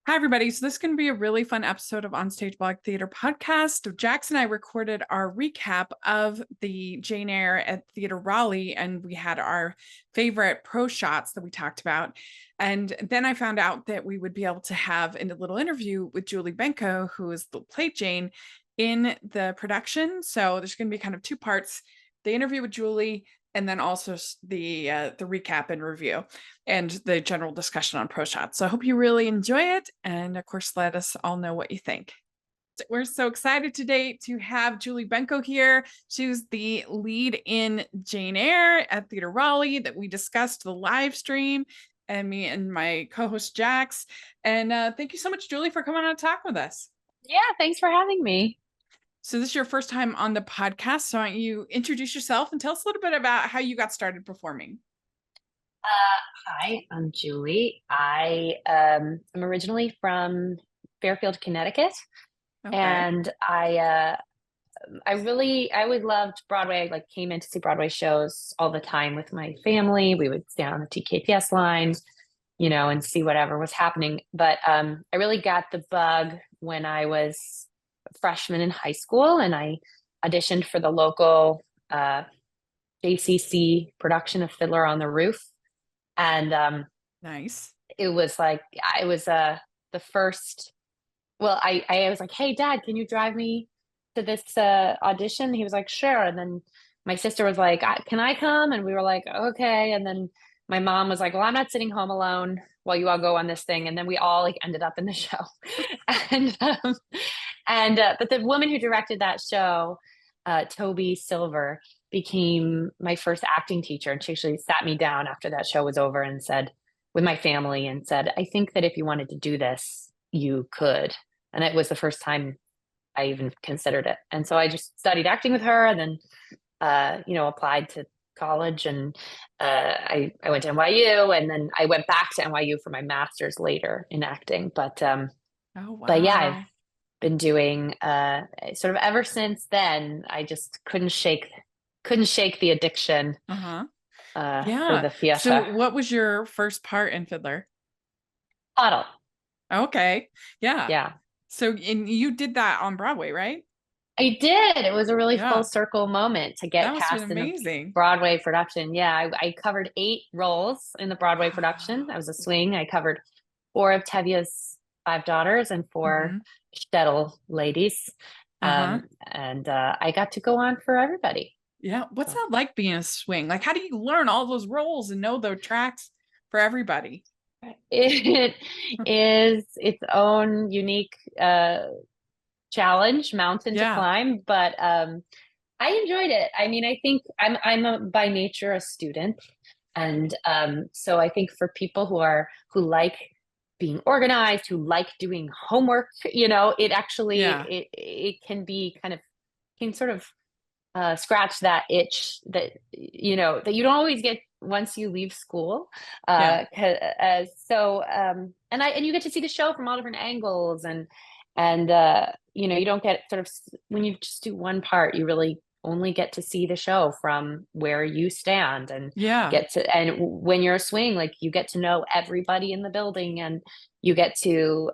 Hi, everybody. So, this is going to be a really fun episode of OnStage Blog Theater podcast. Jax and I recorded our recap of the Jane Eyre at Theatre Raleigh, and we had our favorite pro shots that we talked about. And then I found out that we would be able to have a little interview with Julie Benko, who is the played Jane in the production. So, there's going to be kind of two parts: the interview with Julie, and then also the recap and review and the general discussion on pro shots. So I hope you really enjoy it, and of course, let us all know what you think. We're so excited today to have Julie Benko here. She was the lead in Jane Eyre at Theatre Raleigh that we discussed the live stream, and me and my co-host Jax. And thank you so much, Julie, for coming on to talk with us. Yeah, thanks for having me. So this is your first time on the podcast. So why don't you introduce yourself and tell us a little bit about how you got started performing? Hi, I'm Julie. I am originally from Fairfield, Connecticut, Okay. and I always loved Broadway. I came in to see Broadway shows all the time with my family. We would stand on the TKPS line, and see whatever was happening. But I really got the bug when I was a freshman in high school, and I auditioned for the local JCC production of Fiddler on the Roof. And Nice. it was the first. Well, I was like, "Hey, Dad, can you drive me to this audition?" He was like, "Sure." And then my sister was like, "Can I come?" And we were like, "Okay." And then my mom was like, "Well, I'm not sitting home alone while you all go on this thing." And then we all ended up in the show. and But the woman who directed that show, Toby Silver, became my first acting teacher, and she actually sat me down after that show was over and said, with my family, and said, "I think that if you wanted to do this, you could." And it was the first time I even considered it. And so I just studied acting with her, and then applied to college, and I went to NYU, and then I went back to NYU for my master's later in acting. Oh, But yeah, I've wow. been doing sort of ever since then. I just couldn't shake the addiction Uh-huh. for Yeah. the So theater. what was your first part in Fiddler? Huddle. Okay. Yeah. Yeah, So and you did that on Broadway, right? I did. It was a really full Yeah. circle moment to That get must have cast been in a amazing. Broadway production. Yeah, I covered 8 roles in the Broadway production. I was a swing. I covered 4 of Tevye's 5 daughters and Hmm. 4 shtetl ladies. Uh-huh. And I got to go on for everybody. Yeah. What's So that like being a swing? Like, how do you learn all those roles and know the tracks for everybody? it is its own unique challenge, mountain to Yeah. climb, but I enjoyed it. I mean, I think by nature a student, and so I think for people who like being organized, who like doing homework, it actually Yeah. it can be can sort of scratch that itch that you don't always get once you leave school. Yeah. And you get to see the show from all different angles, and you don't get sort of, when you just do one part, you really only get to see the show from where you stand, and Yeah. when you're a swing, you get to know everybody in the building, and you get to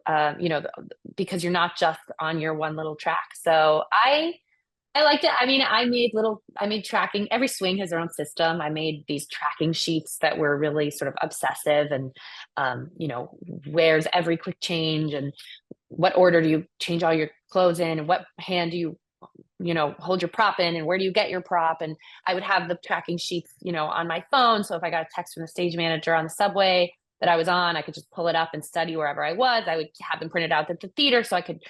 because you're not just on your one little track. So I liked it. I mean, I made tracking. Every swing has their own system. I made these tracking sheets that were really sort of obsessive, and, where's every quick change, and what order do you change all your clothes in, and what hand do you hold your prop in, and where do you get your prop? And I would have the tracking sheets, on my phone. So if I got a text from the stage manager on the subway that I was on, I could just pull it up and study wherever I was. I would have them printed out at the theater so I could,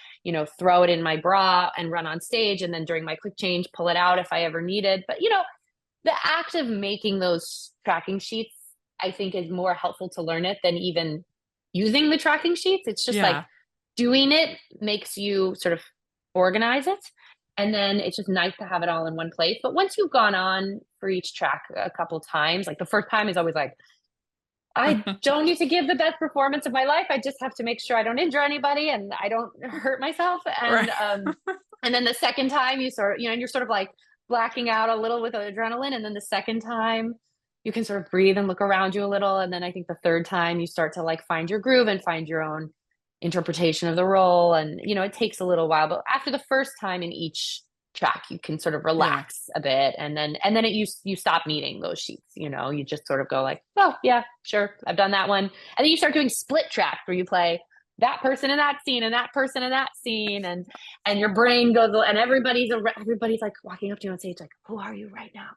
throw it in my bra and run on stage. And then during my quick change, pull it out if I ever needed. But, the act of making those tracking sheets, I think, is more helpful to learn it than even using the tracking sheets. It's just Yeah. doing it makes you sort of organize it. And then it's just nice to have it all in one place. But once you've gone on for each track a couple times, the first time is always I don't need to give the best performance of my life. I just have to make sure I don't injure anybody and I don't hurt myself. Right. And then the second time you sort of, and you're sort of blacking out a little with adrenaline. And then the second time you can sort of breathe and look around you a little. And then I think the third time you start to find your groove and find your own interpretation of the role. And, it takes a little while, but after the first time in each track, you can sort of Yeah. relax a bit. And then you stop needing those sheets, you just sort of go like, oh yeah, sure. I've done that one. And then you start doing split tracks where you play that person in that scene and that person in that scene. And your brain goes, and everybody's like walking up to you on stage, like, who are you right now?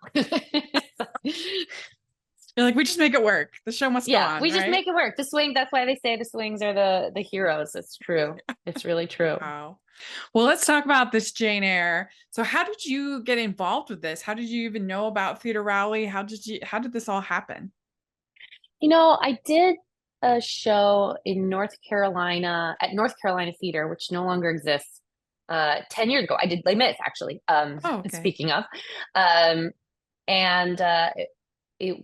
You're like, we just make it work. The show must go on. We just right? make it work. The swing. That's why they say the swings are the heroes. It's true. It's really true. Wow. Well, let's talk about this Jane Eyre. So how did you get involved with this? How did you even know about Theatre Raleigh? How did this all happen? I did a show in North Carolina at North Carolina Theater, which no longer exists. 10 years ago, I did Les Mis, actually. Oh, okay. Speaking of, and it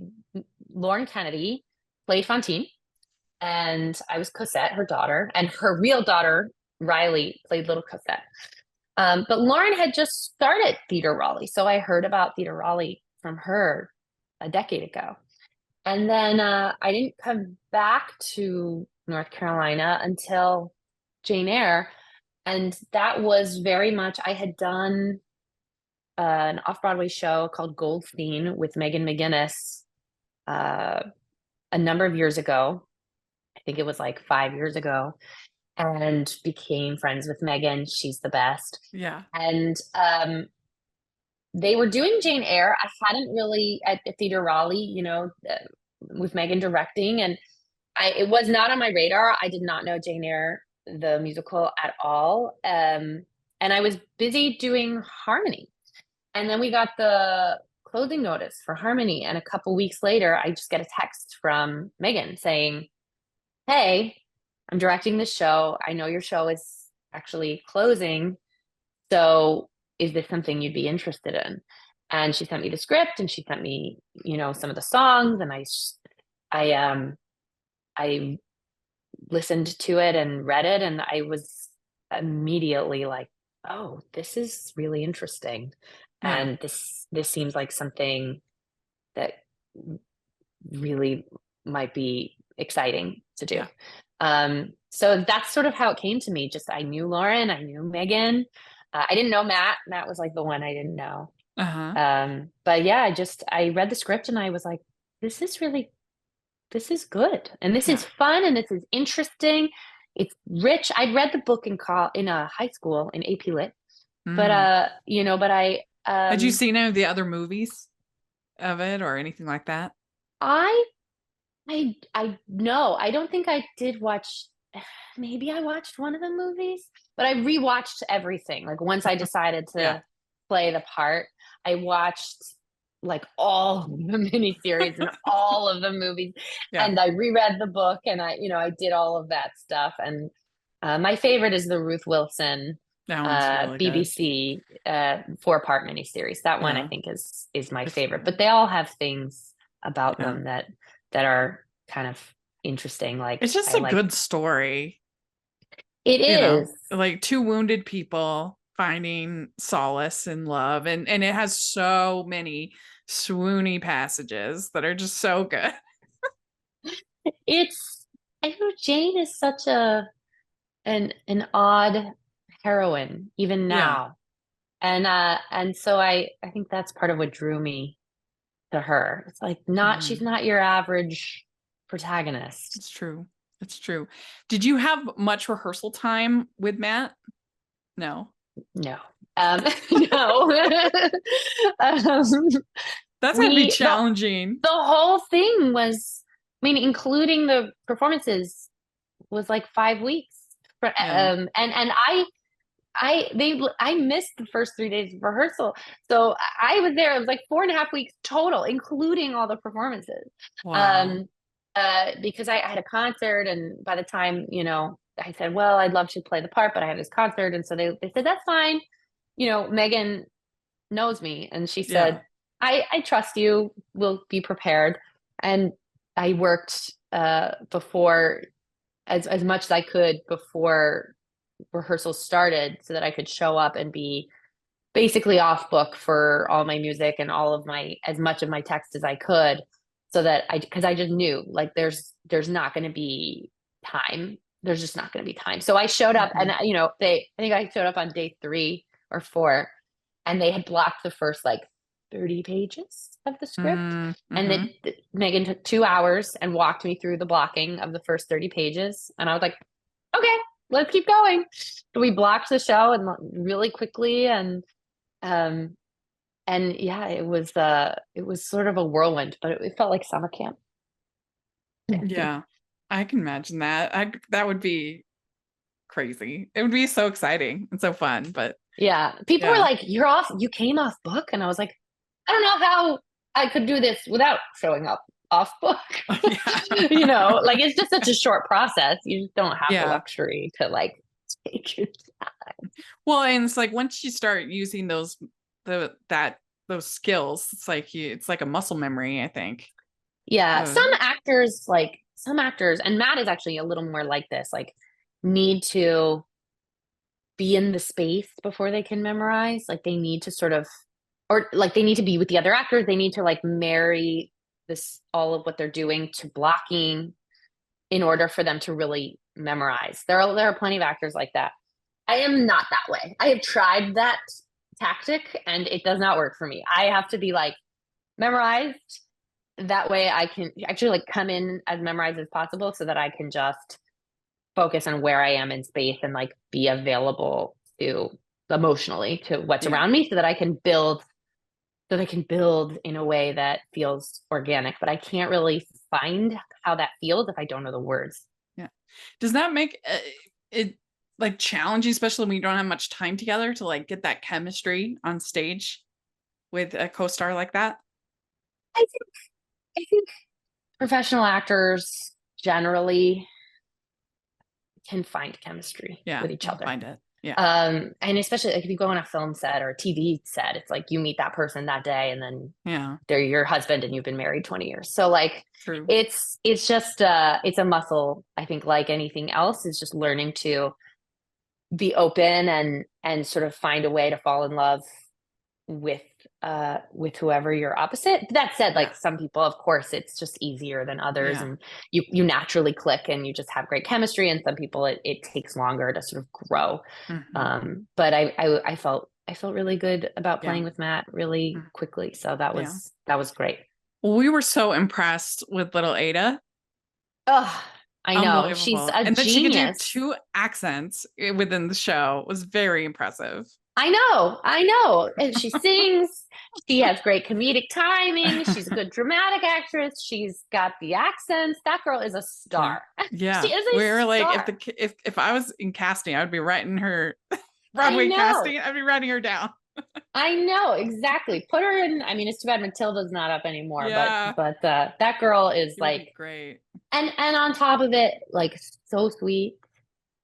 Lauren Kennedy played Fantine, and I was Cosette, her daughter, and her real daughter Riley played little Cosette. But Lauren had just started Theatre Raleigh, so I heard about Theatre Raleigh from her a decade ago. And then I didn't come back to North Carolina until Jane Eyre. And that was very much, I had done an off-Broadway show called Goldstein with Megan McGinnis a number of years ago. I think it was like 5 years ago, and became friends with Megan. She's the best. Yeah. And they were doing Jane Eyre. I hadn't really at Theatre Raleigh, with Megan directing, and it was not on my radar. I did not know Jane Eyre, the musical, at all. And I was busy doing Harmony. And then we got the closing notice for Harmony. And a couple weeks later, I just get a text from Megan saying, hey, I'm directing this show. I know your show is actually closing. So is this something you'd be interested in? And she sent me the script, and she sent me, some of the songs, and I listened to it and read it, and I was immediately like, oh, this is really interesting. Yeah. And this seems like something that really might be exciting to do. Yeah. So that's sort of how it came to me. Just I knew Lauren, I knew Megan. I didn't know Matt. Matt was like the one I didn't know. But yeah, I read the script and I was like, this is good. And this is fun. And this is interesting. It's rich. I'd read the book in high school in AP Lit, but had you seen any of the other movies of it or anything like that? I no, I don't think I did watch. Maybe I watched one of the movies, but I rewatched everything. Like once I decided to play the part, I watched like all the miniseries and all of the movies, and I reread the book, and I did all of that stuff. And my favorite is the Ruth Wilson really BBC 4-part miniseries. That one I think is my favorite. But they all have things about them that are kind of interesting. Like it's just a good story. It is like two wounded people finding solace in love, and it has so many swoony passages that are just so good. I know Jane is such an odd heroine even now. And so I think that's part of what drew me to her. It's like she's not your average protagonist. It's true. Did you have much rehearsal time with Matt? No. No. That's gonna be challenging. The whole thing was, including the performances, was like 5 weeks. And I missed the first 3 days of rehearsal. So I was there. It was like 4.5 weeks total, including all the performances. Wow. Because I had a concert, and by the time, I said, well, I'd love to play the part, but I have this concert. And so they said, that's fine. Megan knows me. And she said, I trust you. We'll be prepared. And I worked before as much as I could before rehearsal started, so that I could show up and be basically off book for all my music and as much of my text as I could, so that because I just knew like there's not going to be time there's just not going to be time. So I showed up and, you know, I think I showed up on day 3 or 4 and they had blocked the first like 30 pages of the script. Mm-hmm. And then Megan took 2 hours and walked me through the blocking of the first 30 pages. And I was like, okay, let's keep going. So we blocked the show and really quickly. And yeah, it was sort of a whirlwind, but it felt like summer camp. Yeah, I can imagine that. That would be crazy. It would be so exciting and so fun, but yeah, people were like, you came off book. And I was like, I don't know how I could do this without showing up off book. You know, like it's just such a short process. You just don't have the luxury to like take your time. Well, and it's like once you start using those skills, it's like a muscle memory, I think. Yeah, some actors, and Matt is actually a little more like this, like need to be in the space before they can memorize. Like they need to sort of, or like they need to be with the other actors. They need to like marry all of what they're doing to blocking in order for them to really memorize. There are plenty of actors like that. I am not that way. I have tried that tactic and it does not work for me. I have to be like memorized. That way I can actually like come in as memorized as possible so that I can just focus on where I am in space and like be available to emotionally to what's around me so that I can build in a way that feels organic, but I can't really find how that feels if I don't know the words. Yeah. Does that make it like challenging, especially when you don't have much time together to like get that chemistry on stage with a co-star like that? I think professional actors generally can find chemistry with each other. Find it. Yeah. And especially like if you go on a film set or a TV set, it's like you meet that person that day and then they're your husband and you've been married 20 years. So like it's just it's a muscle, I think, like anything else, is just learning to be open and sort of find a way to fall in love with whoever you're opposite. That said, like some people, of course, it's just easier than others and you naturally click and you just have great chemistry, and some people it takes longer to sort of grow. But I felt really good about playing with Matt really quickly, so that was great. Well, we were so impressed with little Ada. Oh, I know, she's a and genius. That she could do 2 accents within the show was very impressive. I know. And she sings. She has great comedic timing. She's a good dramatic actress. She's got the accents. That girl is a star. Yeah. She is a We're star. Like, if I was in casting, I would be writing her Broadway casting. I'd be writing her down. I know, exactly. Put her in. I mean, it's too bad Matilda's not up anymore, but that girl is like great. And on top of it, like so sweet.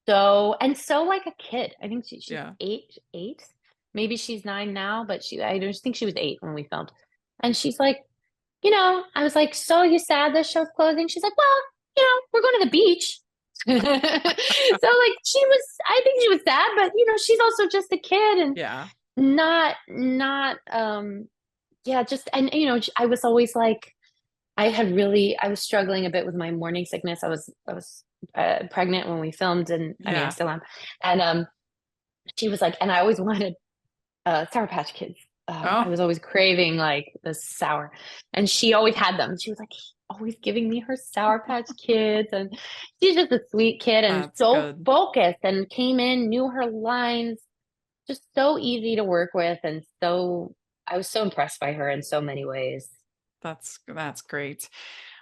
So like a kid. I think she's 8. Maybe she's 9 now, but I just think she was 8 when we filmed. And she's like, you know, I was like, so you sad this show's closing? She's like, well, you know, we're going to the beach. So like I think she was sad, but you know, she's also just a kid and not just, and you know, I was always like, I was struggling a bit with my morning sickness. I was pregnant when we filmed, and I mean I still am, and she was like, and I always wanted Sour Patch Kids. I was always craving like the sour, and she always had them. She was like always giving me her Sour Patch Kids, and she's just a sweet kid and focused, and came in, knew her lines, just so easy to work with, and so I was so impressed by her in so many ways. That's great.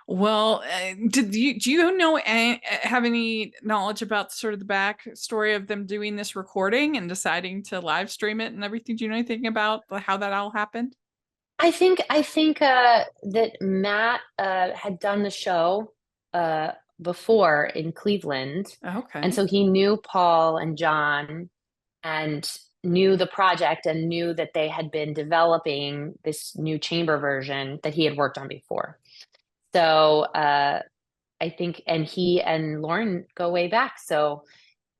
Well, do you know have any knowledge about sort of the backstory of them doing this recording and deciding to live stream it and everything? Do you know anything about how that all happened? I think that Matt had done the show before in Cleveland. Okay. And so he knew Paul and John and knew the project and knew that they had been developing this new chamber version that he had worked on before. So I think, and he and Lauren go way back. So,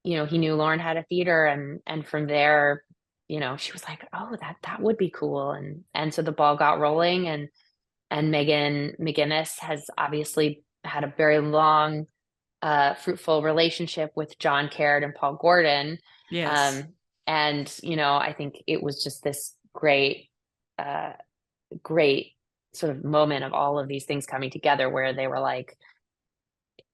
you know, he knew Lauren had a theater, and from there, you know, she was like, oh, that would be cool. And so the ball got rolling, and Megan McGinnis has obviously had a very long fruitful relationship with John Caird and Paul Gordon. Yes. Um, and, I think it was just this uh, great sort of moment of all of these things coming together where they were like,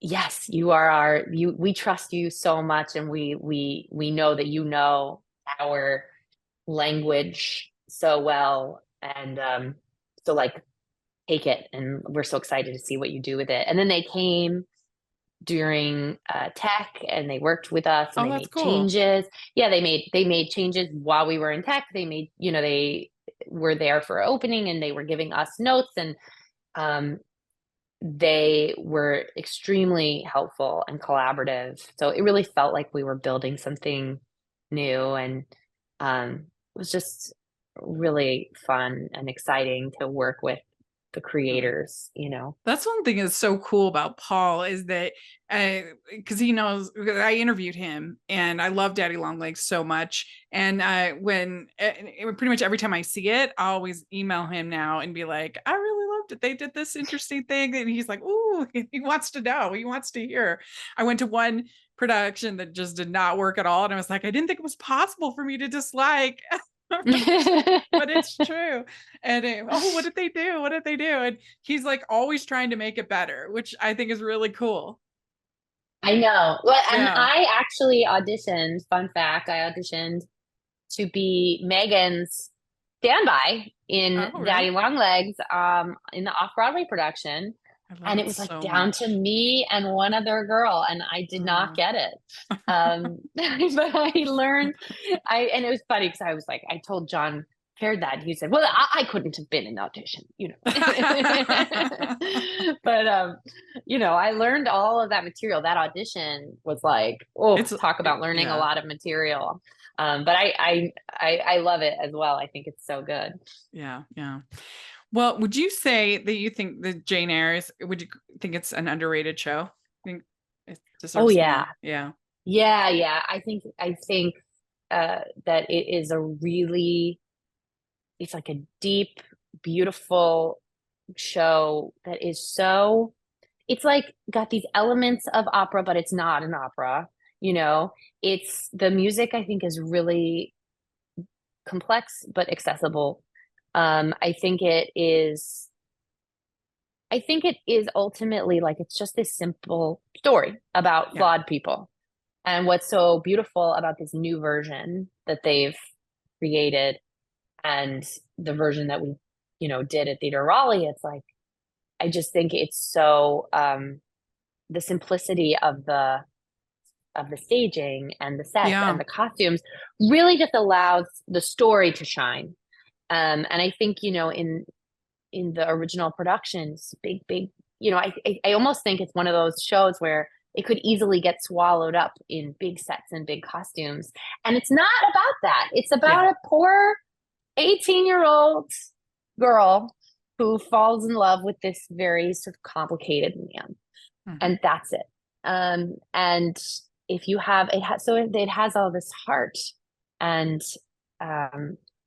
yes, we trust you so much. And we know that our language so well. And, so like, take it. And we're so excited to see what you do with it. And then they came during tech and they worked with us and Oh, they that's made cool. changes. Yeah, they made changes while we were in tech. They made, they were there for opening and they were giving us notes, and um, they were extremely helpful and collaborative. So it really felt like we were building something new, and it was just really fun and exciting to work with the creators. That's one thing that's so cool about Paul is that because he knows I interviewed him and I love Daddy Longlegs so much. And pretty much every time I see it, I always email him now and be like, I really loved it. They did this interesting thing. And he's like, ooh, he wants to know. He wants to hear. I went to one production that just did not work at all. And I was like, I didn't think it was possible for me to dislike. But it's true. And what did they do? What did they do? And he's like always trying to make it better, which I think is really cool. I know. Well, and Yeah. I actually auditioned, fun fact, I auditioned to be Megan's standby in Oh, really? Daddy Longlegs in the off-Broadway production. I love And it it was like so down to much. me and one other girl, and I did not Oh. get it. But I learned, and it was funny because I was like, I told John Caird that, and he said, well, I couldn't have been in the audition. But, I learned all of that material. That audition was like, oh, It's talk about learning a yeah. lot of material. But I love it as well. I think it's so good. Yeah, yeah. Well, would you say that you think that Jane Eyre would you think it's an underrated show? I think it Oh deserves yeah. more. Yeah. Yeah, yeah. I think that it is it's like a deep, beautiful show that is so, it's like got these elements of opera, but it's not an opera, you know? It's the music, I think, is really complex but accessible. I think it is ultimately like it's just this simple story about Yeah. flawed people. And what's so beautiful about this new version that they've created, and the version that we did at Theatre Raleigh, it's like I just think it's so the simplicity of the staging and the sets and Yeah. the costumes really just allows the story to shine. And I think in the original productions, big, I almost think it's one of those shows where it could easily get swallowed up in big sets and big costumes. And it's not about that. It's about Yeah. a poor 18-year-old girl who falls in love with this very sort of complicated man. Mhm. And that's it. And if you have it has all this heart. And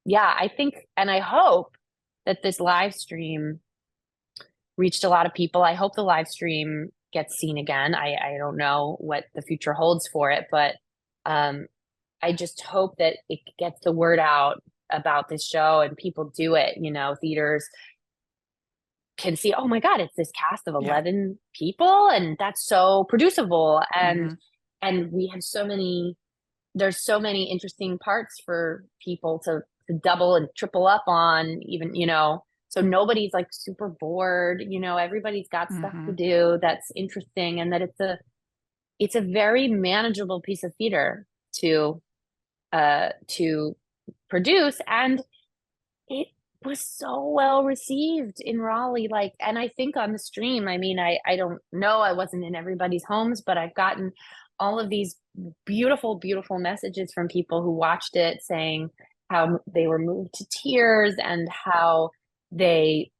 yeah, I think, and I hope that this live stream reached a lot of people. I hope the live stream gets seen again. I don't know what the future holds for it, but um, I just hope that it gets the word out about this show and people do it. Theaters can see, oh my God, it's this cast of Yeah. 11 people, and that's so producible. And Mhm. we have there's so many interesting parts for people to double and triple up on, even, so nobody's like super bored. Everybody's got stuff to Mhm. do that's interesting, and that it's a very manageable piece of theater to produce. And it was so well received in Raleigh. Like, and I think on the stream, I mean, I don't know, I wasn't in everybody's homes, but I've gotten all of these beautiful, beautiful messages from people who watched it saying how they were moved to tears, and how they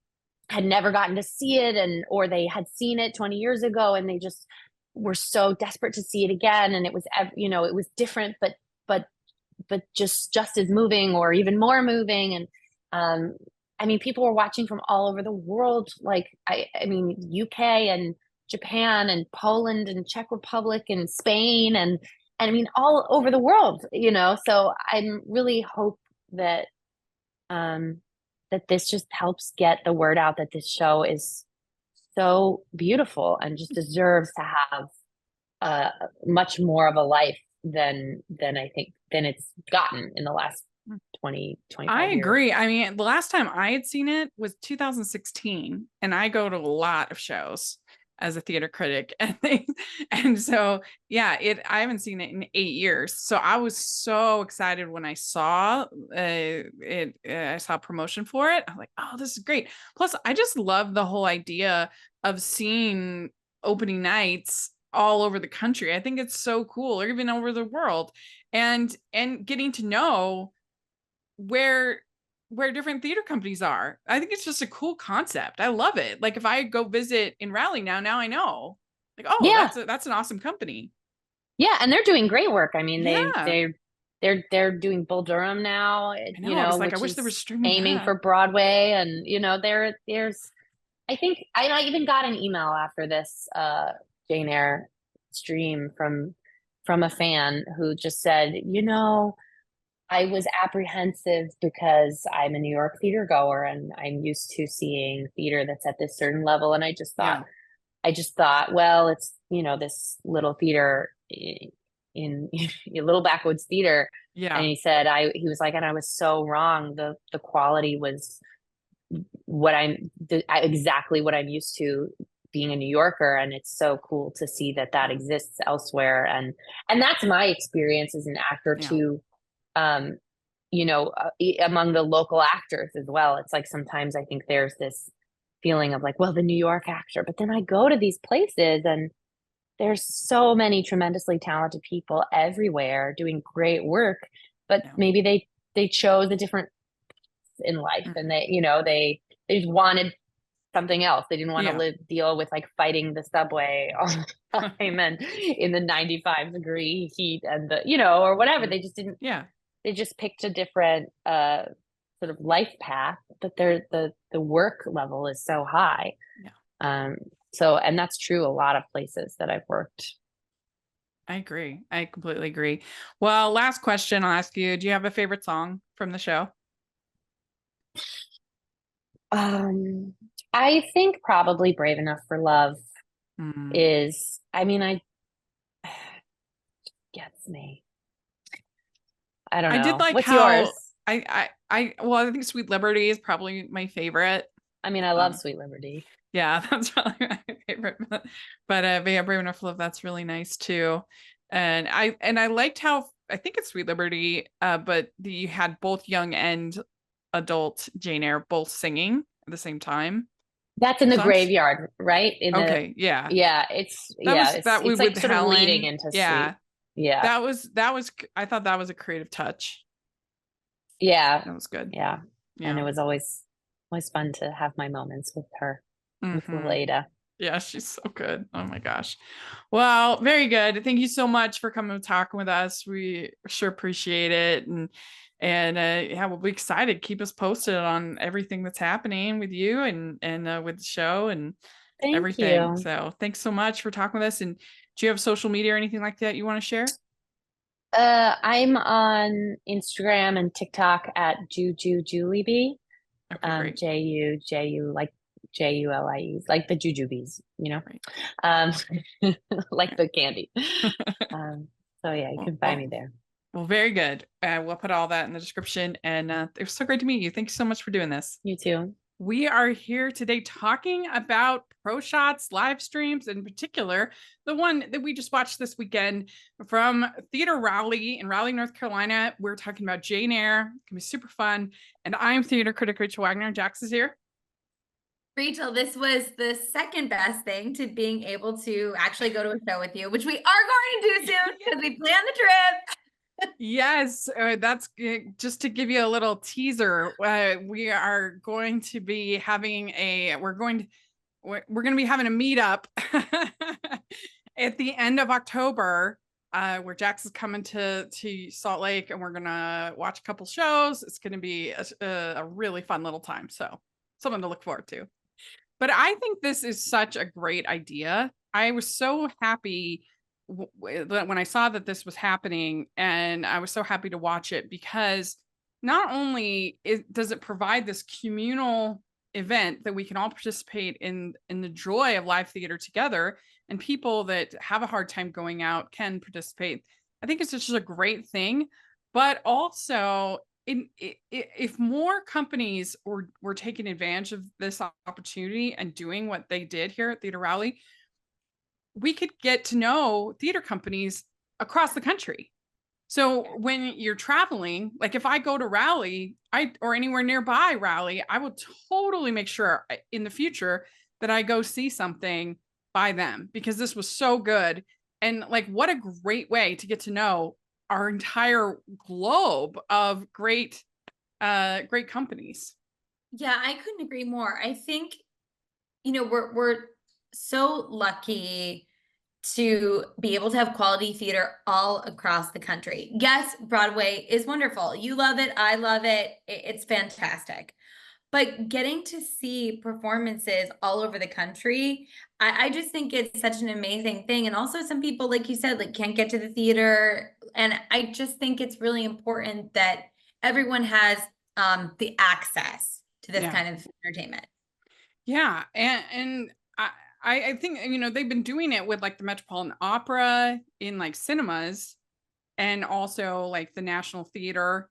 had never gotten to see it, or they had seen it 20 years ago and they just were so desperate to see it again. And it was, it was different, but just as moving or even more moving. And I mean, people were watching from all over the world. Like, I mean, UK and Japan and Poland and Czech Republic and Spain and I mean all over the world, so I'm really hope that that this just helps get the word out that this show is so beautiful and just deserves to have much more of a life than I think than it's gotten in the last 25 I years. agree. I mean, the last time I had seen it was 2016, and I go to a lot of shows as a theater critic and things. And so, yeah, I haven't seen it in 8 years. So I was so excited when I saw it. I saw promotion for it. I'm like, oh, this is great. Plus, I just love the whole idea of seeing opening nights all over the country. I think it's so cool, or even over the world, and getting to know where different theater companies are. I think it's just a cool concept. I love it. Like if I go visit in Raleigh now I know. Like, oh, Yeah. that's an awesome company. Yeah, and they're doing great work. I mean, Yeah. they're doing Bull Durham now, I know. I was like, I wish they were streaming aiming that. for Broadway, and there's I think I even got an email after this Jane Eyre stream from a fan who just said, I was apprehensive because I'm a New York theater goer and I'm used to seeing theater that's at this certain level. And I just thought, well, it's, this little theater in little backwoods theater. Yeah. And he was like, and I was so wrong. The quality was exactly what I'm used to being a New Yorker. And it's so cool to see that exists elsewhere. And that's my experience as an actor too. Among the local actors as well. It's like sometimes I think there's this feeling of like, well, the New York actor, but then I go to these places and there's so many tremendously talented people everywhere doing great work, but maybe they chose a different in life and they just wanted something else. They didn't want to deal with like fighting the subway all the time and in the 95-degree heat and or whatever. They just didn't. Yeah. They just picked a different sort of life path, but the work level is so high. Yeah. And that's true a lot of places that I've worked. I agree. I completely agree. Well, last question I'll ask you. Do you have a favorite song from the show? I think probably Brave Enough for Love is, gets me. I don't know. I did like what's how yours? I think Sweet Liberty is probably my favorite. I mean, I love Sweet Liberty. Yeah, that's probably my favorite. But yeah, Brave Enough for Love, that's really nice too. And I liked how, I think it's Sweet Liberty, but you had both young and adult Jane Eyre both singing at the same time. That's in the graveyard, right? Yeah. Yeah, it's like sort of leading into Sweet. Yeah. That was I thought that was a creative touch. Yeah. That was good. Yeah. And it was always fun to have my moments with her, with Leda. Yeah, she's so good. Oh my gosh. Well, very good. Thank you so much for coming and talking with us. We sure appreciate it. And yeah, we'll be excited. Keep us posted on everything that's happening with you and with the show and everything. So thanks so much for talking with us. And do you have social media or anything like that you want to share? I'm on Instagram and TikTok at Julie B. Okay, great. Ju like Julie, like the jujubes, right. Like the candy. So yeah, you can find me there. Well, very good. We'll put all that in the description. And it was so great to meet you. Thank you so much for doing this. You too. We are here today talking about Pro Shots live streams, in particular, the one that we just watched this weekend from Theatre Raleigh in Raleigh, North Carolina. We're talking about Jane Eyre. It's going to be super fun. And I'm theater critic Rachel Wagner. Jax is here. Rachel, this was the second best thing to being able to actually go to a show with you, which we are going to do soon because we planned the trip. Yes, that's just to give you a little teaser. We are going to be having we're going to be having a meetup at the end of October, where Jax is coming to Salt Lake, and we're gonna watch a couple shows. It's going to be a really fun little time, so something to look forward to. But I think this is such a great idea I was so happy when I saw that this was happening, and I was so happy to watch it, because not only does it provide this communal event that we can all participate in the joy of live theater together, and people that have a hard time going out can participate. I think it's just a great thing, but also if more companies were taking advantage of this opportunity and doing what they did here at Theatre Raleigh, we could get to know theater companies across the country. So when you're traveling, like if I go to Raleigh, or anywhere nearby Raleigh, I will totally make sure in the future that I go see something by them, because this was so good. And like, what a great way to get to know our entire globe of great companies. Yeah, I couldn't agree more. I think, we're so lucky to be able to have quality theater all across the country. Yes, Broadway is wonderful. You love it. I love it. It's fantastic. But getting to see performances all over the country, I just think it's such an amazing thing. And also some people, like you said, like can't get to the theater. And I just think it's really important that everyone has the access to this kind of entertainment. Yeah. And I think, they've been doing it with like the Metropolitan Opera in like cinemas, and also like the National Theatre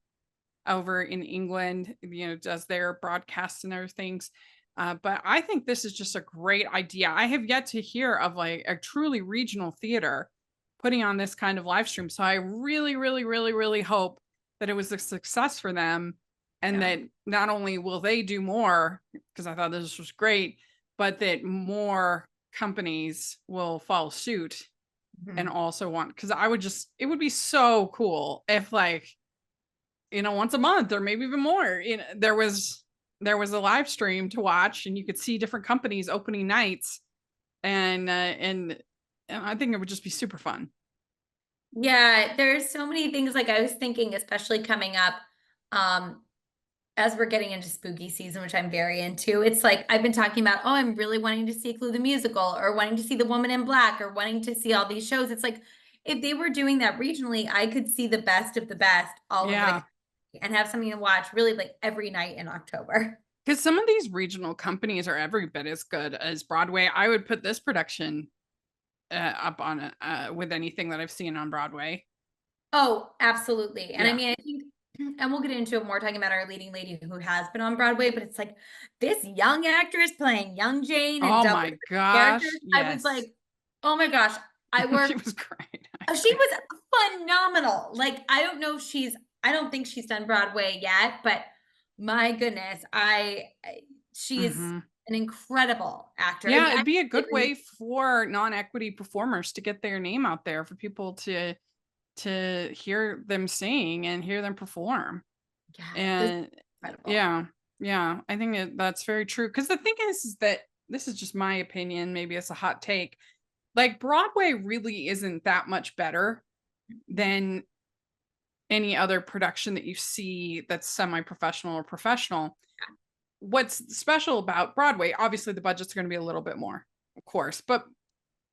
over in England, does their broadcasts and other things. But I think this is just a great idea. I have yet to hear of like a truly regional theater putting on this kind of live stream. So I really, really, really, really hope that it was a success for them, and that not only will they do more, because I thought this was great, but that more companies will follow suit and also want, because it would be so cool if like, once a month or maybe even more, there was a live stream to watch, and you could see different companies opening nights, and I think it would just be super fun. Yeah, there's so many things, like I was thinking, especially coming up, as we're getting into spooky season, which I'm very into. It's like I've been talking about, oh, I'm really wanting to see Clue the Musical, or wanting to see The Woman in Black, or wanting to see all these shows. It's like if they were doing that regionally, I could see the best of the best all over the country and have something to watch really like every night in October. Because some of these regional companies are every bit as good as Broadway. I would put this production up on with anything that I've seen on Broadway. Oh, absolutely. And I Yeah. mean, I think, and we'll get into it more talking about our leading lady who has been on Broadway, but it's like this young actress playing young Jane and Oh double my gosh. characters. Yes. I was like, oh my gosh, She was great. she was phenomenal. Like, I don't think she's done Broadway yet, but my goodness, she's an incredible actor. Yeah, it'd be a good way for non-equity performers to get their name out there, for people to hear them sing and hear them perform. Yeah, And yeah, I think that's very true. Because the thing is that, this is just my opinion, maybe it's a hot take, like Broadway really isn't that much better than any other production that you see that's semi-professional or professional. What's special about Broadway, obviously the budgets are going to be a little bit more, of course, but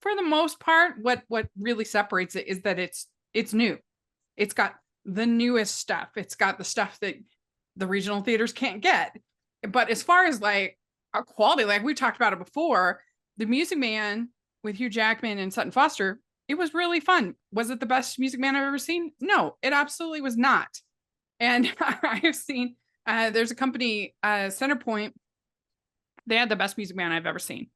for the most part, what really separates it is that it's new. It's got the newest stuff. It's got the stuff that the regional theaters can't get. But as far as like a quality, like we talked about it before, The Music Man with Hugh Jackman and Sutton Foster, it was really fun. Was it the best Music Man I've ever seen? No, it absolutely was not. And I have seen, there's a company, Centerpoint, they had the best Music Man I've ever seen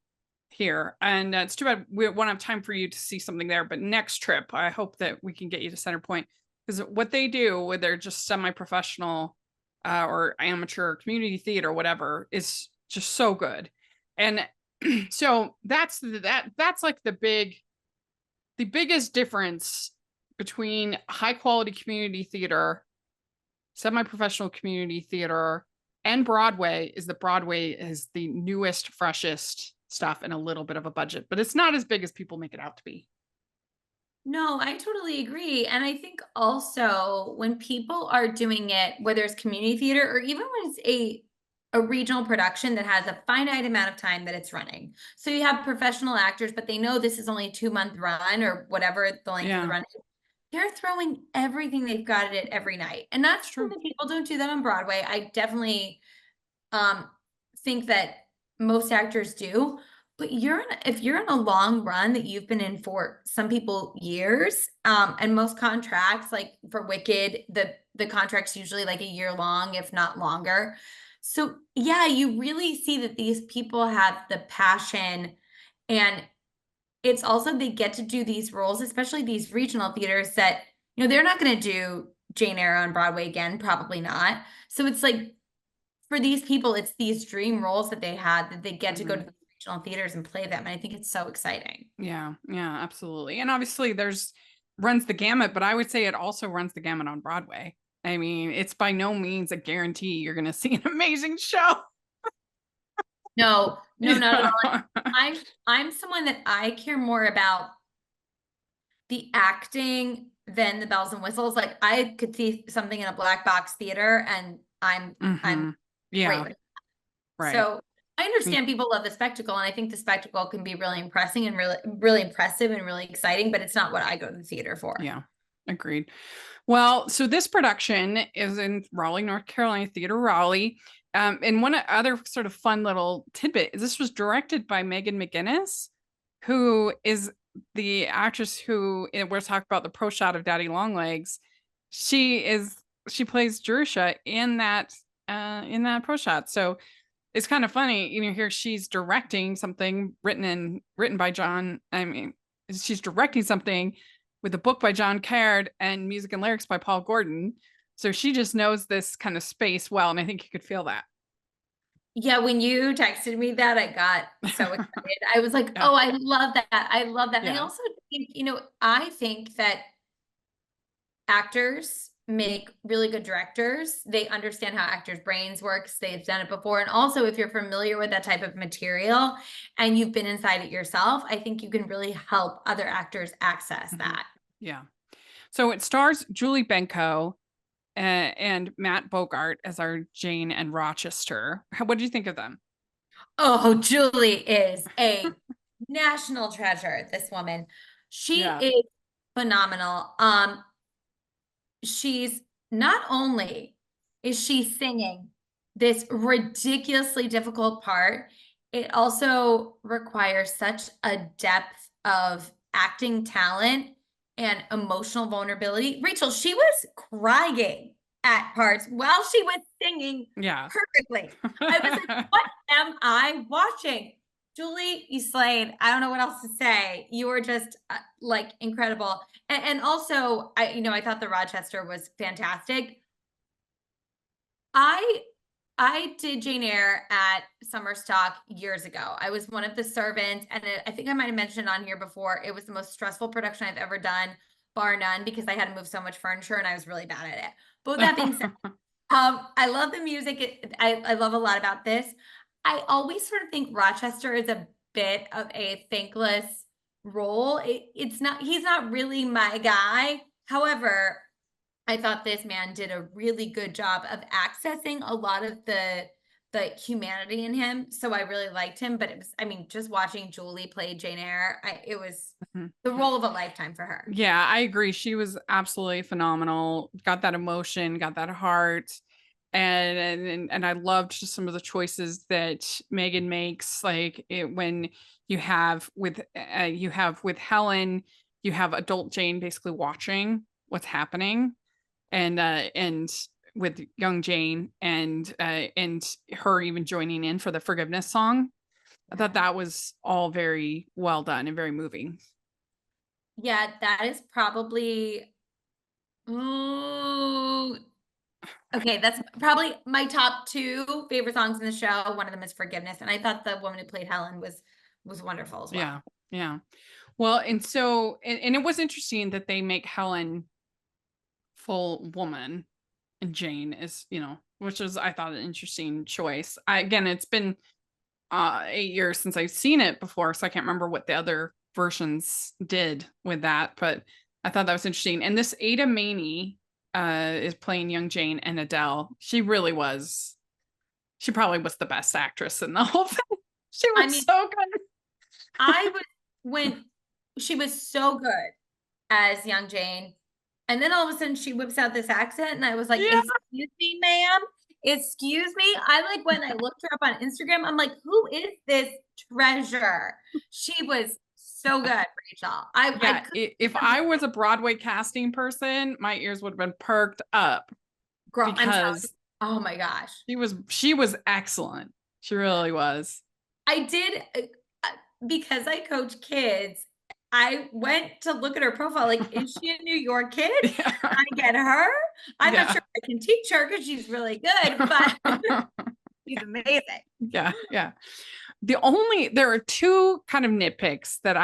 here. And it's too bad we won't have time for you to see something there, but next trip, I hope that we can get you to Centerpoint, because what they do with their just semi-professional or amateur community theater, whatever, is just so good. And so that's like the biggest difference between high quality community theater, semi-professional community theater, and Broadway, is that Broadway is the newest, freshest stuff and a little bit of a budget, but it's not as big as people make it out to be. No, I totally agree. And I think also when people are doing it, whether it's community theater or even when it's a a regional production that has a finite amount of time that it's running. So you have professional actors, but they know this is only a 2-month run or whatever the length of the run is. They're throwing everything they've got at it every night. And that's true. People don't do that on Broadway. I definitely think that most actors do. But if you're in a long run that you've been in for some people years, and most contracts, like for Wicked, the contract's usually like a year long, if not longer. So yeah, you really see that these people have the passion, and it's also they get to do these roles, especially these regional theaters that, they're not going to do Jane Eyre on Broadway again, probably not. So it's like, for these people, it's these dream roles that they had that they get to go to the regional theaters and play them. And I think it's so exciting. Yeah, absolutely. And obviously runs the gamut, but I would say it also runs the gamut on Broadway. I mean, it's by no means a guarantee you're going to see an amazing show. No, not at all. I'm someone that I care more about the acting than the bells and whistles. Like I could see something in a black box theater and I'm great with that. Right. So I understand people love the spectacle, and I think the spectacle can be really impressive and really impressive and really exciting, but it's not what I go to the theater for. Yeah, agreed. Well, so this production is in Raleigh, North Carolina, Theatre Raleigh. And one other sort of fun little tidbit, this was directed by Megan McGinnis, who is the actress who we're talking about the pro shot of Daddy Longlegs. She plays Jerusha in that pro shot. So it's kind of funny, here she's directing something written by John. I mean, she's directing something with a book by John Caird and music and lyrics by Paul Gordon. So she just knows this kind of space well, and I think you could feel that. Yeah, when you texted me that, I got so excited. I was like, oh, I love that. I love that. And I also think, I think that actors make really good directors. They understand how actors' brains works. They've done it before. And also, if you're familiar with that type of material and you've been inside it yourself, I think you can really help other actors access that. Yeah. So it stars Julie Benko and Matt Bogart as our Jane and Rochester. What do you think of them? Oh, Julie is a national treasure, this woman. She is phenomenal. She's not only is she singing this ridiculously difficult part, it also requires such a depth of acting talent and emotional vulnerability. Rachel, she was crying at parts while she was singing perfectly. I was like, what am I watching? Julie, you slayed. I don't know what else to say. You were just like incredible. And also, I thought the Rochester was fantastic. I did Jane Eyre at Summer Stock years ago. I was one of the servants, and I think I might have mentioned on here before, it was the most stressful production I've ever done, bar none, because I had to move so much furniture and I was really bad at it. But with that being said, I love the music. I love a lot about this. I always sort of think Rochester is a bit of a thankless role. He's not really my guy. However, I thought this man did a really good job of accessing a lot of the humanity in him. So I really liked him, but it was, just watching Julie play Jane Eyre, it was the role of a lifetime for her. Yeah, I agree. She was absolutely phenomenal. Got that emotion, got that heart. And I loved just some of the choices that Megan makes, like when you have with Helen, you have adult Jane basically watching what's happening, and with young Jane and her even joining in for the forgiveness song. I thought that was all very well done and very moving. Yeah, that is probably okay, that's probably my top 2 favorite songs in the show. One of them is Forgiveness, and I thought the woman who played Helen was wonderful as well. Yeah. Well, and so and it was interesting that they make Helen full woman and Jane is, which is, I thought, an interesting choice. Again, it's been 8 years since I've seen it before, so I can't remember what the other versions did with that, but I thought that was interesting. And this Ada Maney is playing young Jane, and Adele. She really was. She probably was the best actress in the whole thing. She was I mean, so good. when she was so good as young Jane, and then all of a sudden she whips out this accent, and I was like, Yeah. excuse me, ma'am. Excuse me. When I looked her up on Instagram, I'm like, who is this treasure? She was so good, Rachel. If I was a Broadway casting person, my ears would have been perked up. Girl, because oh my gosh. She was excellent. She really was. I did, because I coach kids, I went to look at her profile. Like, is she a New York kid? Yeah. Can I get her? I'm not sure I can teach her because she's really good, but she's amazing. Yeah. There are two kind of nitpicks that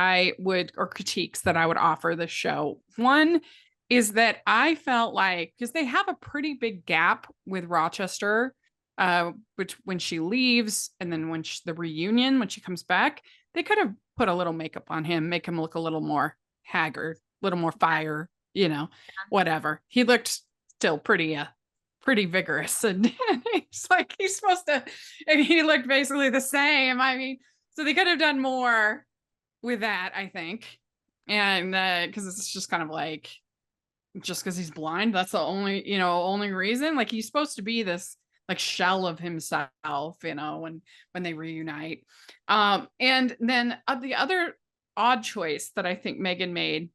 or critiques that I would offer the show. One is that I felt like, because they have a pretty big gap with Rochester, which when she leaves and then the reunion, when she comes back, they could have put a little makeup on him, make him look a little more haggard, a little more fire, whatever. He looked still pretty vigorous, and he's supposed to, and he looked basically the same. I mean, so they could have done more with that, I think. And because it's just kind of like, just because he's blind, that's the only reason. Like, he's supposed to be this like shell of himself, when they reunite. And then the other odd choice that I think Megan made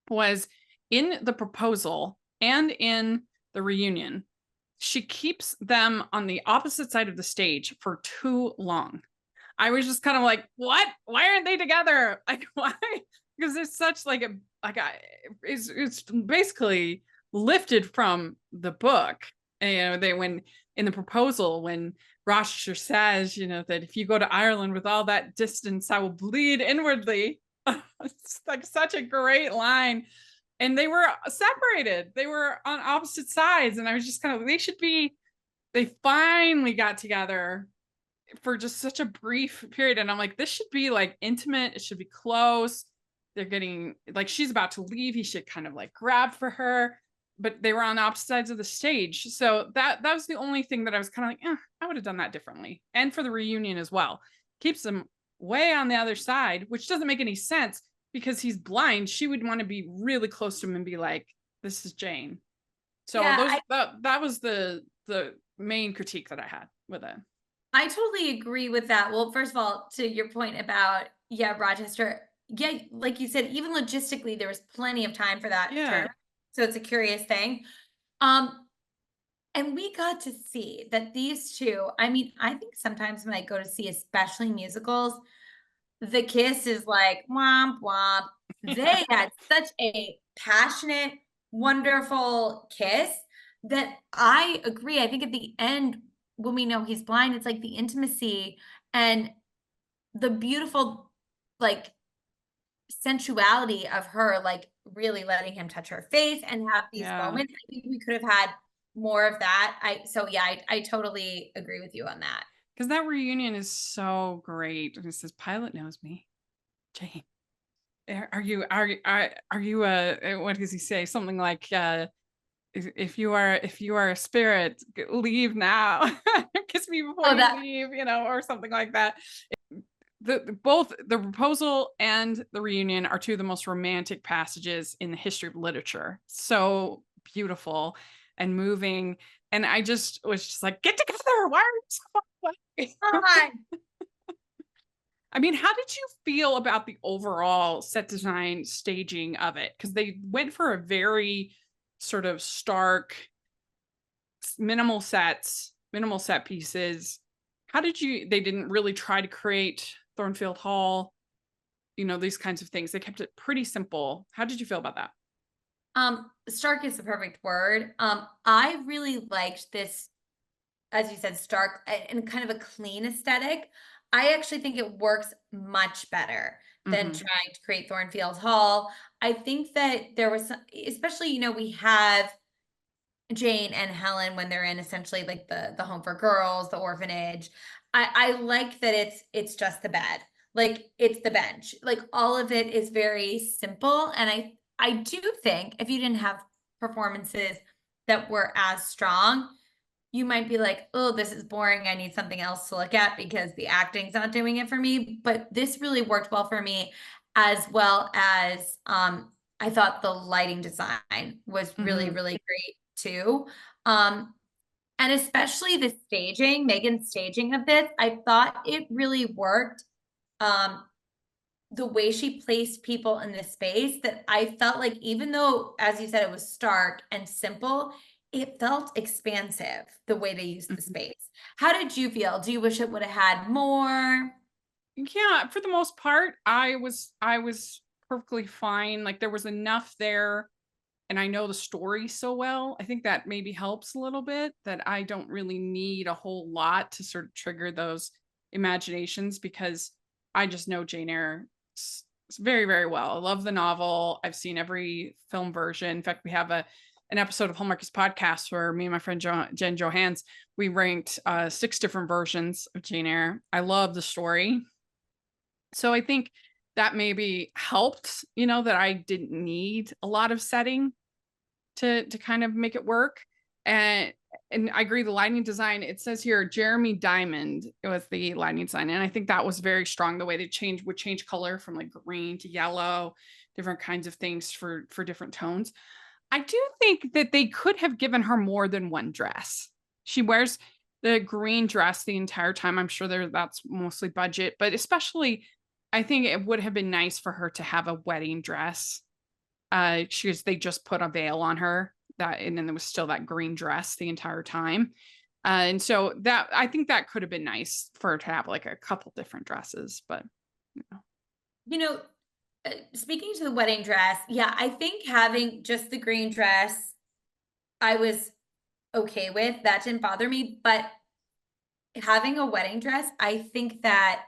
was in the proposal and in the reunion, she keeps them on the opposite side of the stage for too long. I was just kind of like, what? Why aren't they together? Like, why? Because it's such like it's basically lifted from the book. And, when in the proposal, when Rochester says, that if you go to Ireland with all that distance, I will bleed inwardly. It's like such a great line. And they were separated. They were on opposite sides. And I was just kind of, they finally got together for just such a brief period. And I'm like, this should be like intimate. It should be close. They're getting, like, she's about to leave. He should kind of like grab for her, but they were on opposite sides of the stage. So that was the only thing that I was kind of like, I would have done that differently. And for the reunion as well, keeps them way on the other side, which doesn't make any sense because he's blind. She would want to be really close to him and be like, this is Jane. So that was the main critique that I had with it. I totally agree with that. Well, first of all, to your point about, Rochester, like you said, even logistically, there was plenty of time for that turn. So it's a curious thing. And we got to see that these two, I mean, I think sometimes when I go to see, especially musicals, the kiss is like womp womp. They had such a passionate, wonderful kiss that I agree. I think at the end, when we know he's blind, it's like the intimacy and the beautiful, like, sensuality of her, like, really letting him touch her face and have these moments. I think we could have had more of that. I totally agree with you on that. Because that reunion is so great. And it says, Pilot knows me. Jane, are you what does he say? Something like, if you are a spirit, leave now. Kiss me before you leave, or something like that. Both the proposal and the reunion are two of the most romantic passages in the history of literature. So beautiful and moving. And I just was just like, get together. Why are you so far away? I mean, how did you feel about the overall set design staging of it? Because they went for a very sort of stark, minimal set pieces. They didn't really try to create Thornfield Hall, these kinds of things. They kept it pretty simple. How did you feel about that? Stark is the perfect word. I really liked this, as you said, stark and kind of a clean aesthetic. I actually think it works much better than trying to create Thornfield Hall. I think that there was some, especially, we have Jane and Helen when they're in essentially like the home for girls, the orphanage. I like that it's just the bed. Like, it's the bench. Like, all of it is very simple. And I do think if you didn't have performances that were as strong, you might be like, oh, this is boring. I need something else to look at because the acting's not doing it for me. But this really worked well for me, as well as I thought the lighting design was really, really great too. And especially the staging, Megan's staging of this, I thought it really worked. The way she placed people in the space, that I felt like, even though, as you said, it was stark and simple, it felt expansive the way they used the space. How did you feel? Do you wish it would have had more? Yeah, for the most part, I was perfectly fine. Like there was enough there, and I know the story so well. I think that maybe helps a little bit, that I don't really need a whole lot to sort of trigger those imaginations, because I just know Jane Eyre very, very well. I love the novel. I've seen every film version. In fact, we have an episode of Hallmarkies podcast where me and my friend Jen Johans, we ranked 6 different versions of Jane Eyre. I love the story. So I think that maybe helped, that I didn't need a lot of setting to kind of make it work. And I agree, the lighting design, it says here Jeremy Diamond was the lighting design, and I think that was very strong, the way they would change color from like green to yellow, different kinds of things for different tones. I do think that they could have given her more than one dress. She wears the green dress the entire time. I'm sure that's mostly budget, but especially I think it would have been nice for her to have a wedding dress. They just put a veil on her, and then there was still that green dress the entire time. And so that, I think that could have been nice for her to have like a couple different dresses, but Speaking to the wedding dress, yeah, I think having just the green dress, I was okay with. That didn't bother me. But having a wedding dress, I think that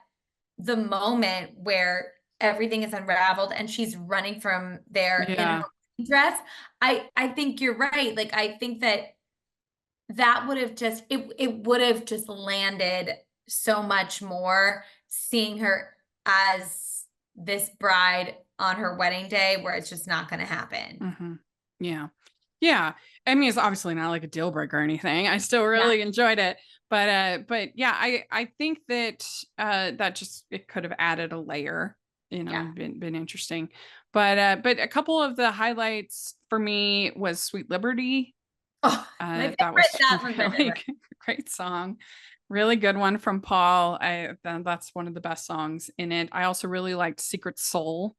the moment where everything is unraveled and she's running from there in her dress, I think you're right. Like, I think that would have just, it would have just landed so much more, seeing her as this bride on her wedding day, where it's just not going to happen. Yeah. Yeah. I mean, it's obviously not like a deal breaker or anything. I still really enjoyed it. But yeah, I think that that just, it could have added a layer, been interesting. But a couple of the highlights for me was Sweet Liberty. Oh, my favorite, that was that really great song. Really good one from Paul. That's one of the best songs in it. I also really liked Secret Soul.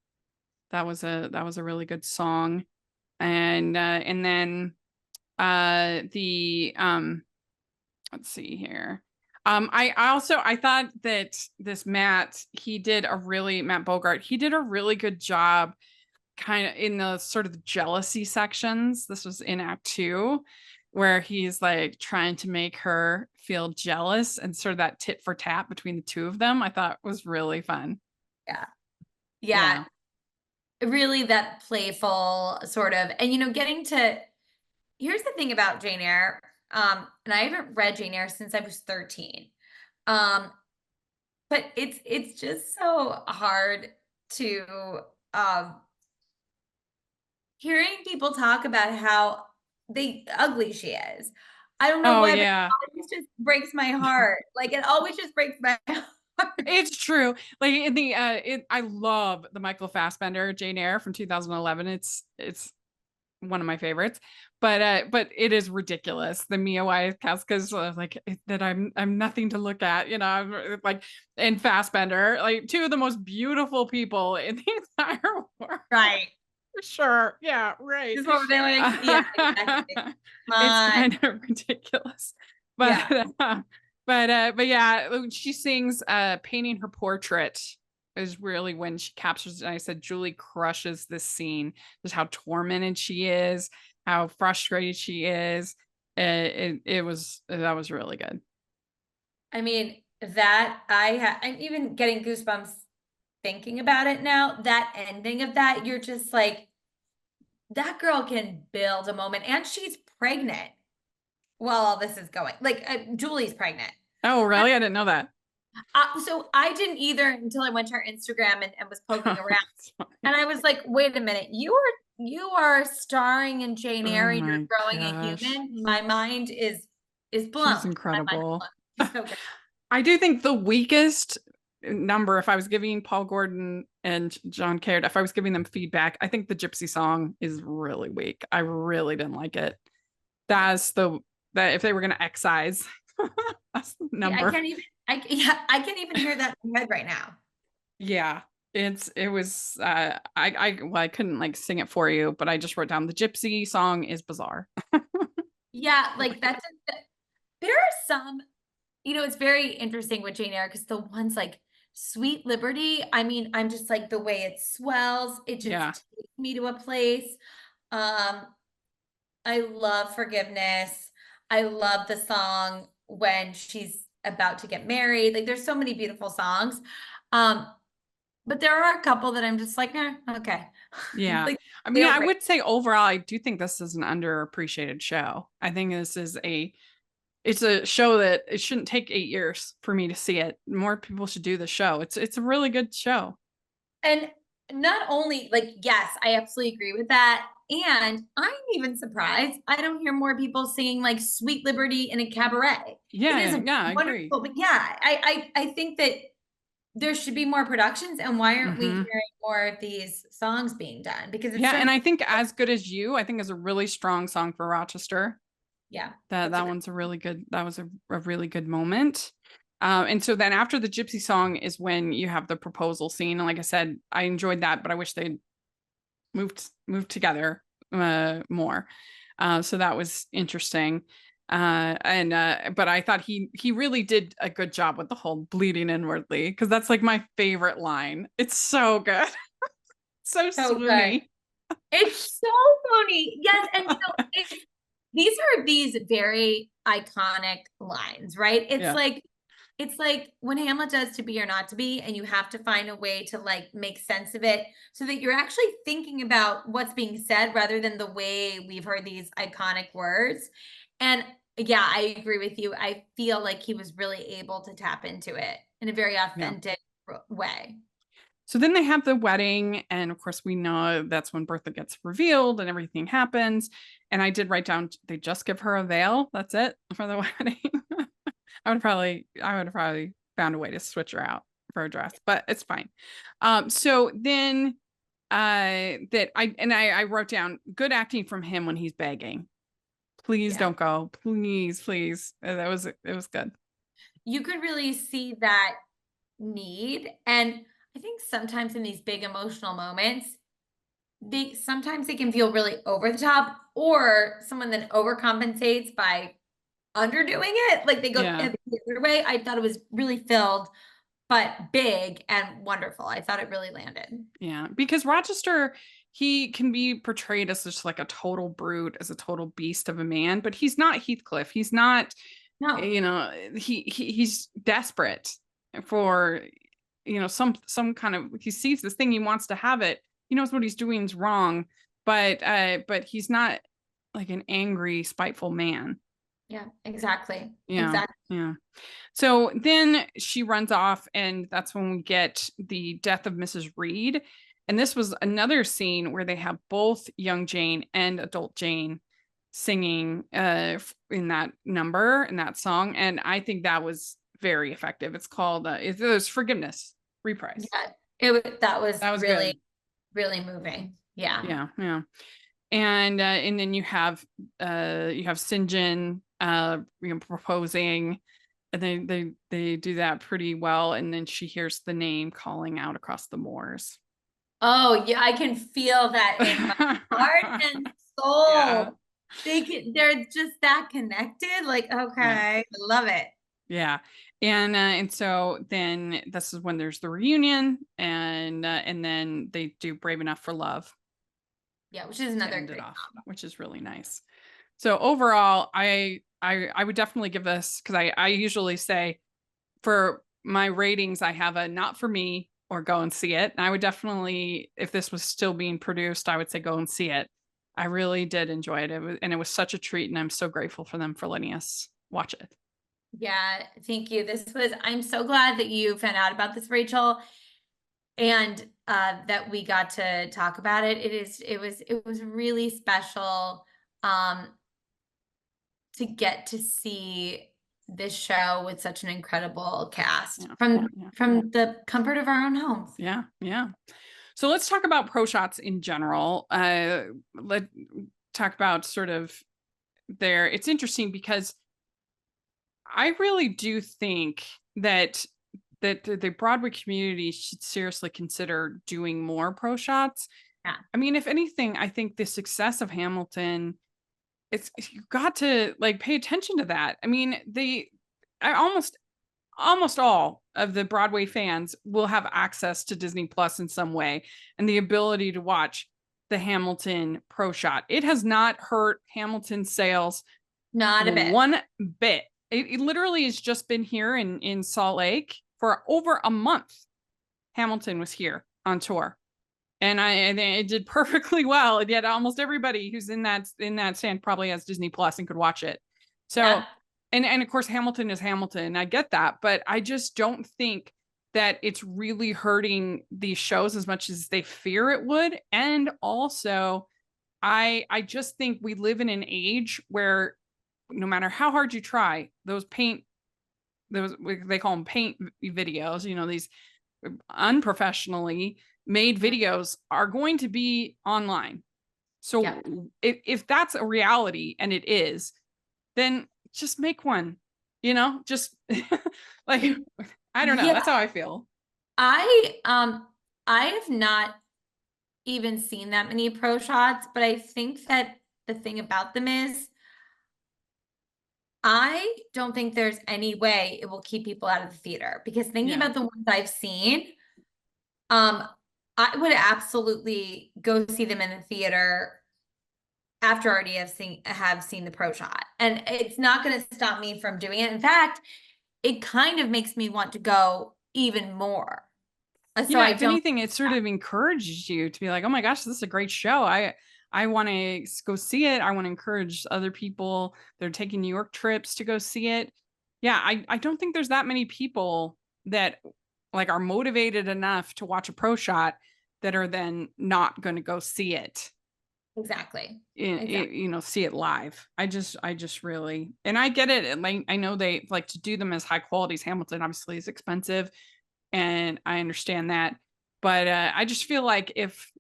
That was a really good song. And then let's see here. I thought that this Matt Bogart, he did a really good job kind of in the sort of the jealousy sections. This was in Act 2, where he's like trying to make her feel jealous, and sort of that tit for tat between the two of them, I thought was really fun. Yeah. Really, that playful sort of, and here's the thing about Jane Eyre, and I haven't read Jane Eyre since I was 13. But it's just so hard to hearing people talk about how ugly she is. I don't know why, but it always just breaks my heart. Like, it always just breaks my heart. It's true. Like in the I love the Michael Fassbender Jane Eyre from 2011. It's one of my favorites. But it is ridiculous. The Mia Wasikowska's like that I'm nothing to look at, I'm like, and Fassbender, like two of the most beautiful people in the entire world. Right. For sure. Yeah, right. Just what they're like, yeah, exactly. It's kind of ridiculous. But but yeah, when she sings Painting Her Portrait is really when she captures it. And I said Julie crushes this scene, just how tormented she is, how frustrated she is. That was really good. I mean, I'm even getting goosebumps thinking about it now. That ending of that, you're just like, that girl can build a moment, and she's pregnant while all this is going. Like, Julie's pregnant. Oh, really? I didn't know that. So I didn't either until I went to her Instagram and was poking around, and I was like, wait a minute, you are starring in Jane Eyre, and you're growing a human. My mind is is blown. She's incredible. She's so good. I do think the weakest number, if I was giving Paul Gordon and John Caird, if I was giving them feedback, I think the Gypsy song is really weak. I really didn't like it. That's that if they were going to excise, that's the number. I can't even hear that in my head right now. Yeah, it was I couldn't like sing it for you, but I just wrote down the Gypsy song is bizarre. Yeah, like there are some, it's very interesting with Jane Eyre because the ones like Sweet Liberty, I mean, I'm just like the way it swells, it just takes me to a place. I love Forgiveness. I love the song when she's about to get married. Like there's so many beautiful songs. But there are a couple that I'm just like, okay. Yeah. Like, I mean, I would say overall, I do think this is an underappreciated show. I think this is it's a show that it shouldn't take 8 years for me to see it. More people should do the show. It's a really good show. And not only like, yes, I absolutely agree with that. And I'm even surprised I don't hear more people singing like Sweet Liberty in a cabaret. Yeah, it is I agree. But yeah, I think that there should be more productions, and why aren't we hearing more of these songs being done? Because it's and I think As Good As You, I think is a really strong song for Rochester. Yeah, that one's a really good. That was a really good moment. And so then after the Gypsy song is when you have the proposal scene, and like I said, I enjoyed that, but I wish they'd moved together more. So that was interesting. But I thought he really did a good job with the whole bleeding inwardly, because that's like my favorite line. It's so good. so funny. It's so funny. Yes. And these are these very iconic lines, right? It's like when Hamlet does To Be or Not to Be, and you have to find a way to like make sense of it so that you're actually thinking about what's being said rather than the way we've heard these iconic words. And yeah, I agree with you. I feel like he was really able to tap into it in a very authentic way. So then they have the wedding, and of course we know that's when Bertha gets revealed and everything happens. And I did write down, they just give her a veil. That's it for the wedding. I would have probably found a way to switch her out for a dress, but it's fine. So then I wrote down good acting from him when he's begging. Please don't go. Please. It was good. You could really see that need. And I think sometimes in these big emotional moments, sometimes they can feel really over the top, or someone that overcompensates by underdoing it. Like they go the other way. I thought it was really filled, but big and wonderful. I thought it really landed. Yeah, because Rochester, he can be portrayed as just like a total brute, as a total beast of a man, but he's not Heathcliff. He's not, he's desperate for, some kind of, he sees this thing, he wants to have it. He knows what he's doing is wrong, but he's not like an angry, spiteful man. Yeah, exactly. Yeah. Exactly. Yeah. So then she runs off, and that's when we get the death of Mrs. Reed. And this was another scene where they have both young Jane and adult Jane singing in that number, in that song. And I think that was very effective. It's called it was Forgiveness Reprise. Yeah, that was really good. Really moving. Yeah. Yeah. And then you have St. John proposing, and they do that pretty well. And then she hears the name calling out across the moors. Oh yeah, I can feel that in my heart and soul. Yeah. They're just that connected. Like, okay, I love it. Yeah. And so then this is when there's the reunion, and then they do Brave Enough for Love. Yeah, which is another great song, which is really nice. So overall, I would definitely give this, because I usually say for my ratings, I have a not for me or go and see it. And I would definitely, if this was still being produced, I would say go and see it. I really did enjoy it. It was such a treat, and I'm so grateful for them for letting us watch it. Yeah, thank you. I'm so glad that you found out about this, Rachel, and that we got to talk about it. It was really special. to get to see this show with such an incredible cast Yeah, from yeah. the comfort of our own homes. Yeah, yeah. So let's talk about pro shots in general. Let's talk about sort of it's interesting because I really do think that the Broadway community should seriously consider doing more pro shots. Yeah. I mean, if anything, I think the success of Hamilton, you've got to like pay attention to that. I mean, almost all of the Broadway fans will have access to Disney Plus in some way and the ability to watch the Hamilton pro shot. It has not hurt Hamilton sales Not a bit. one bit. It literally has just been here in Salt Lake for over a month. Hamilton was here on tour. And it did perfectly well. And yet almost everybody who's in that stand probably has Disney Plus and could watch it. So, Yeah. and of course, Hamilton is Hamilton. I get that, but I just don't think that it's really hurting these shows as much as they fear it would. And also, I just think we live in an age where no matter how hard you try, they call them paint videos, you know, these unprofessionally made videos are going to be online. So Yeah. if that's a reality, and it is, then just make one, you know, just like, I don't know. Yeah. That's how I feel. I have not even seen that many pro shots, but I think that the thing about them is I don't think there's any way it will keep people out of the theater, because thinking Yeah. about the ones I've seen, I would absolutely go see them in the theater after already have seen the pro shot. And it's not going to stop me from doing it. In fact, it kind of makes me want to go even more. So yeah, if anything, it sort of encourages you to be like, oh my gosh, this is a great show. I want to go see it. I want to encourage other people that are taking New York trips to go see it. Yeah, I don't think there's that many people that like are motivated enough to watch a pro shot that are then not going to go see it. Exactly. You know, see it live. I just really, and I get it. And like, I know they like to do them as high quality as Hamilton obviously is expensive. And I understand that. But I just feel like if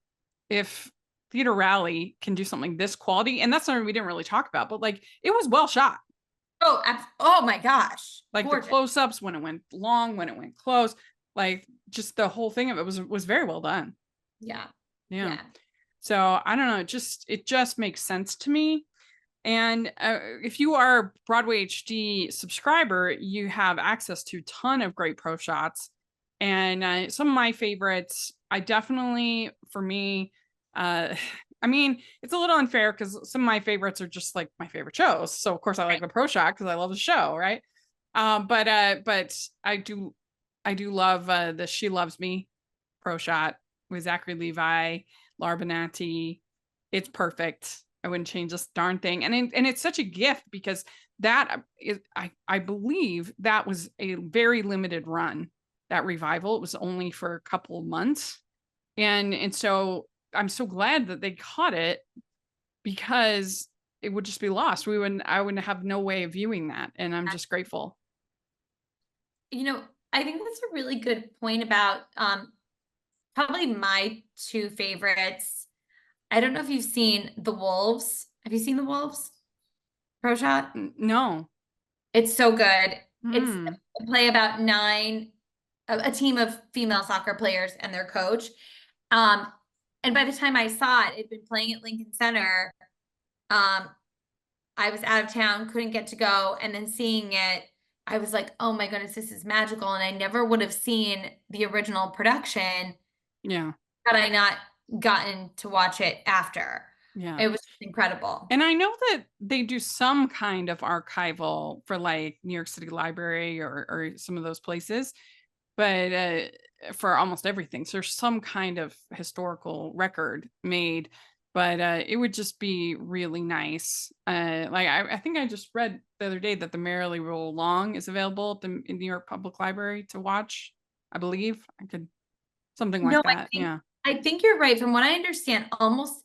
Theatre Raleigh can do something this quality, and that's something we didn't really talk about, but like it was well shot. Oh my gosh. Like gorgeous. The close-ups, when it went long, when it went close, like just the whole thing of it was very well done. Yeah. Yeah. So I don't know, it just makes sense to me. And if you are a Broadway HD subscriber, you have access to a ton of great pro shots. And some of my favorites, I definitely, for me, I mean, it's a little unfair because some of my favorites are just like my favorite shows. So of course I like the pro shot because I love the show, right? But I do love the She Loves Me pro shot with Zachary Levi, Laura Benanti. It's perfect. I wouldn't change this darn thing. And it's such a gift because that is, I believe that was a very limited run. That revival, it was only for a couple of months. And so I'm so glad that they caught it, because it would just be lost. I wouldn't have no way of viewing that. And I'm just grateful. You know, I think that's a really good point about probably my two favorites. I don't know if you've seen The Wolves. Have you seen The Wolves? Pro shot? No. It's so good. It's a play about a team of female soccer players and their coach. And by the time I saw it, it'd been playing at Lincoln Center. I was out of town, couldn't get to go. And then seeing it, I was like, oh my goodness, this is magical. And I never would have seen the original production. Yeah. Had I not gotten to watch it after. Yeah. It was incredible. And I know that they do some kind of archival for like New York City Library or some of those places, but for almost everything. So there's some kind of historical record made, but it would just be really nice. Like I think I just read the other day that the Merrily Roll Along is available in New York Public Library to watch. I believe I could something like that. I think you're right. From what I understand, almost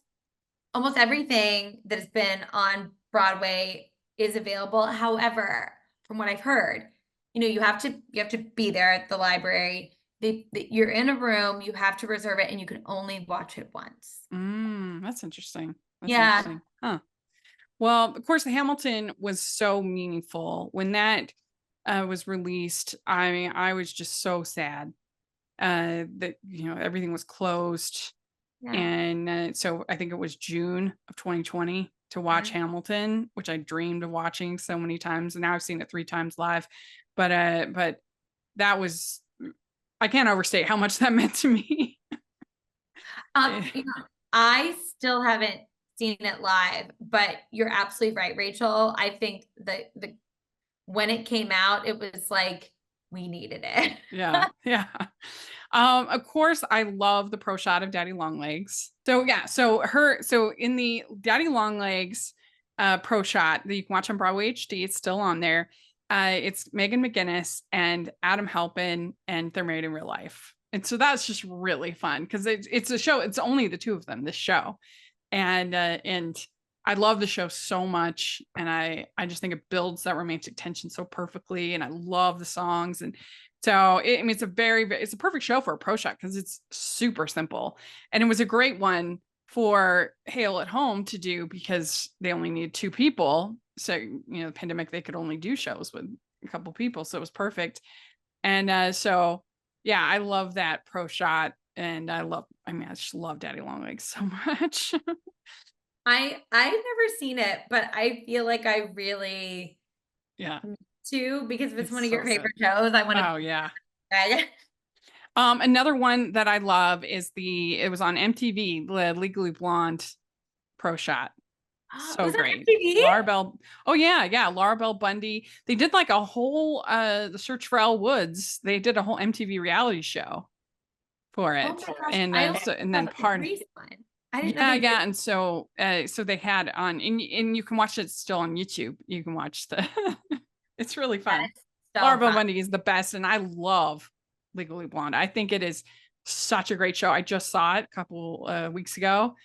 everything that has been on Broadway is available. However, from what I've heard, you know, you have to be there at the library. You're in a room, you have to reserve it, and you can only watch it once. That's interesting. That's Yeah. interesting. Huh. Well, of course, Hamilton was so meaningful when that was released. I mean, I was just so sad that, you know, everything was closed. Yeah. And so I think it was June of 2020 to watch Hamilton, which I dreamed of watching so many times. And now I've seen it 3 times live. But that was, I can't overstate how much that meant to me. You know, I still haven't seen it live, but you're absolutely right, Rachel. I think that when it came out, it was like we needed it. Yeah. Of course, I love the pro shot of Daddy Longlegs. So yeah, so in the Daddy Longlegs pro shot that you can watch on Broadway HD, it's still on there. It's Megan McGinnis and Adam Halpin, and they're married in real life. And so that's just really fun because it's a show. It's only the 2 of them, this show. And I love the show so much. And I just think it builds that romantic tension so perfectly. And I love the songs. And so I mean, it's a perfect show for a pro shot because it's super simple. And it was a great one for Hale at Home to do because they only need 2 people. So, you know, the pandemic, they could only do shows with a couple people. So it was perfect. And so, yeah, I love that pro shot. And I just love Daddy Longlegs so much. I've never seen it, but I feel like I really too, because if it's one of your favorite shows, I want to. Oh yeah. Another one that I love is it was on MTV, the Legally Blonde pro shot. So was great. Laura Bell. Oh yeah. Laura Bell Bundy. They did like a whole The Search for Elle Woods. They did a whole MTV reality show for it. Oh my gosh, and then part yeah. And so they had on, and you can watch it still on YouTube. You can watch it's really fun. So Laura Bell Bundy is the best, and I love Legally Blonde. I think it is such a great show. I just saw it a couple weeks ago.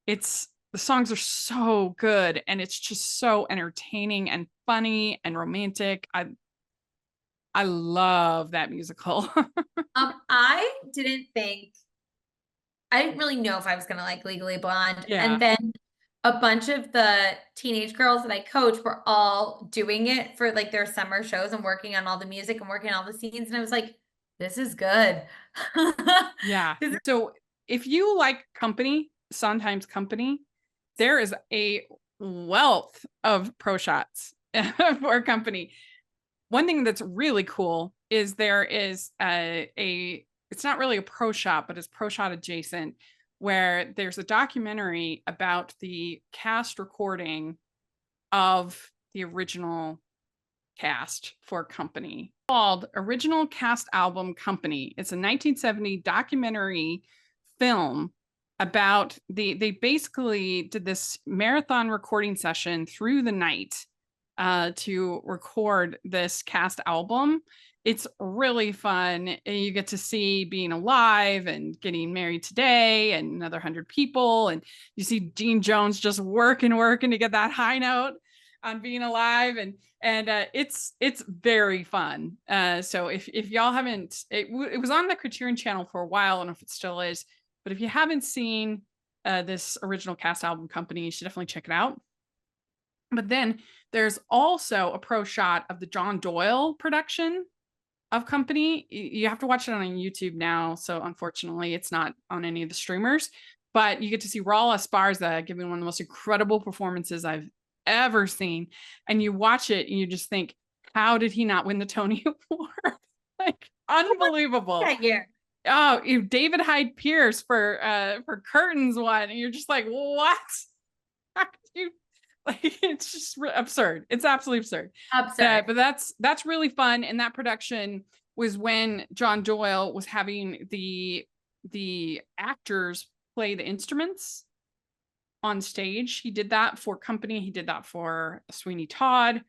The songs are so good, and it's just so entertaining and funny and romantic. I love that musical. I didn't really know if I was gonna like Legally Blonde. Yeah. And then a bunch of the teenage girls that I coach were all doing it for like their summer shows and working on all the music and working on all the scenes. And I was like, this is good. Yeah. So if you like Sondheim's Company, there is a wealth of pro shots for Company. One thing that's really cool is there is it's not really a pro shot, but it's pro shot adjacent, where there's a documentary about the cast recording of the original cast for Company, called Original Cast Album Company. It's a 1970 documentary film about they basically did this marathon recording session through the night to record this cast album. It's really fun. You get to see being alive and getting married today and another 100 people. And you see Dean Jones just working to get that high note on being alive. And it's very fun. So if y'all haven't, it was on the Criterion channel for a while. I don't know if it still is, but if you haven't seen this Original Cast Album Company, you should definitely check it out. But then there's also a pro shot of the John Doyle production of Company. You have to watch it on YouTube now. So unfortunately, it's not on any of the streamers, but you get to see Raul Esparza giving one of the most incredible performances I've ever seen. And you watch it and you just think, how did he not win the Tony Award? Like, unbelievable. That year. Oh, David Hyde Pierce for Curtains won. And you're just like, what? How could you? Like, it's just absurd. It's absolutely absurd. But that's really fun. And that production was when John Doyle was having the actors play the instruments on stage. He did that for Company. He did that for Sweeney Todd,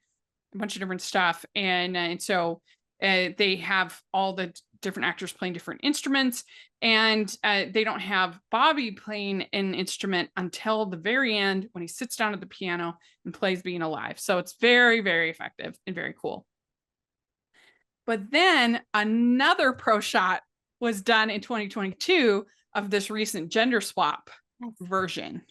a bunch of different stuff. And so they have all the different actors playing different instruments. And they don't have Bobby playing an instrument until the very end when he sits down at the piano and plays Being Alive. So it's very, very effective and very cool. But then another pro shot was done in 2022 of this recent gender swap version.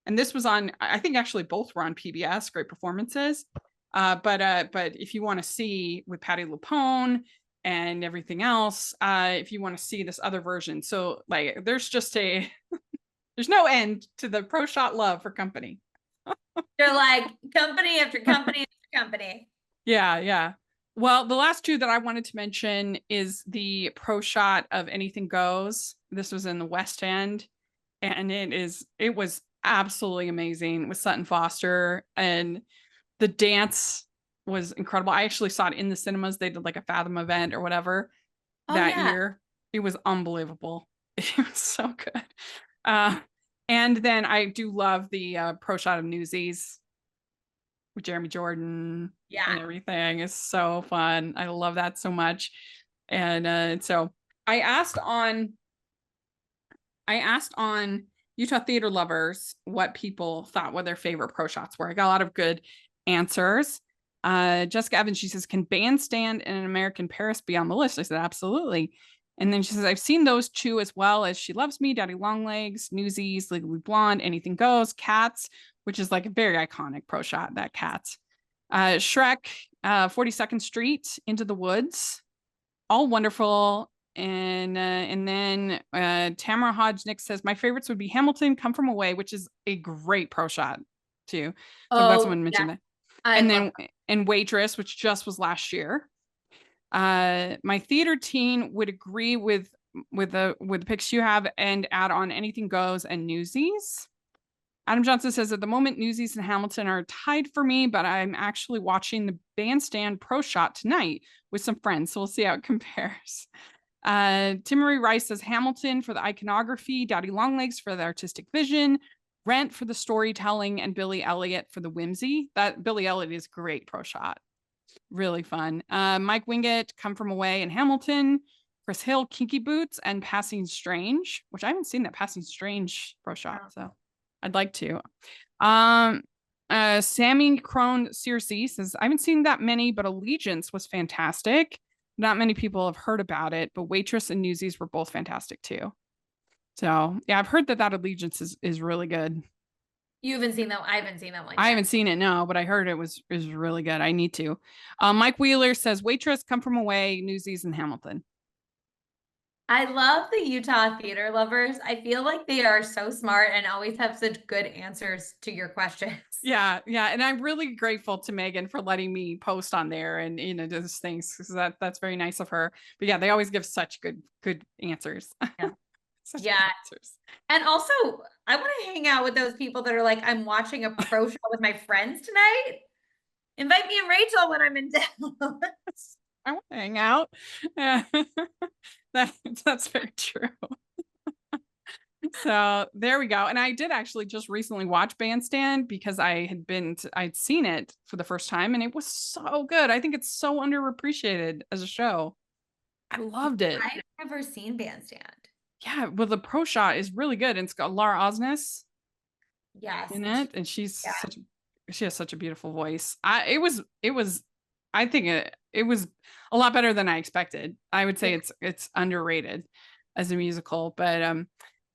And this was on, I think actually both were on PBS, great performances. But if you want to see with Patti LuPone and everything else, if you want to see this other version. So like, there's no end to the pro shot love for Company. They're like company after company after company. Yeah. Well, the last two that I wanted to mention is the pro shot of Anything Goes. This was in the West End, and it was absolutely amazing with Sutton Foster, and the dance was incredible. I actually saw it in the cinemas. They did like a Fathom event or whatever that year. It was unbelievable. It was so good. And then I do love the pro shot of Newsies with Jeremy Jordan and everything. Is so fun. I love that so much. And so I asked on Utah Theater Lovers what people thought what their favorite pro shots were. I got a lot of good answers. Jessica Evans, she says, can Bandstand and An American Paris be on the list? I said, absolutely. And then she says, I've seen those two as well as She Loves Me, Daddy Longlegs, Newsies, Legally Blonde, Anything Goes, Cats, which is like a very iconic pro shot, that Cats. Shrek, 42nd Street, Into the Woods, all wonderful. And then Tamara Hodgnick says, my favorites would be Hamilton, Come From Away, which is a great pro shot too. So that's someone mentioned that. And Waitress, which just was last year. My theater teen would agree with the picks you have and add on Anything Goes and Newsies. Adam Johnson says, at the moment, Newsies and Hamilton are tied for me, but I'm actually watching the Bandstand pro shot tonight with some friends, so we'll see how it compares. Timmery Rice says, Hamilton for the iconography, Daddy Longlegs for the artistic vision, Rent for the storytelling, and Billy Elliot for the whimsy. That Billy Elliot is great pro shot. Really fun. Mike Wingett, Come From Away, and Hamilton. Chris Hill, Kinky Boots, and Passing Strange, which I haven't seen that Passing Strange pro shot, so I'd like to. Sammy Crone Circe says, I haven't seen that many, but Allegiance was fantastic. Not many people have heard about it, but Waitress and Newsies were both fantastic too. So yeah, I've heard that Allegiance is really good. You haven't seen that? I haven't seen that one yet. I haven't seen it, no, but I heard it was really good. I need to. Mike Wheeler says, Waitress, Come From Away, Newsies, and Hamilton. I love the Utah Theater Lovers. I feel like they are so smart and always have such good answers to your questions. Yeah. And I'm really grateful to Megan for letting me post on there and those things, because that's very nice of her. But yeah, they always give such good answers. Yeah. Answers. And also, I want to hang out with those people that are like, I'm watching a pro show with my friends tonight. Invite me and Rachel when I'm in town. I want to hang out. Yeah. That's very true. So there we go. And I did actually just recently watch Bandstand because I'd seen it for the first time, and it was so good. I think it's so underappreciated as a show. I loved it. I've never seen Bandstand. Yeah, well, the pro shot is really good. And it's got Laura Osnes in it, and she has such a beautiful voice. It was a lot better than I expected. I would say it's underrated as a musical, but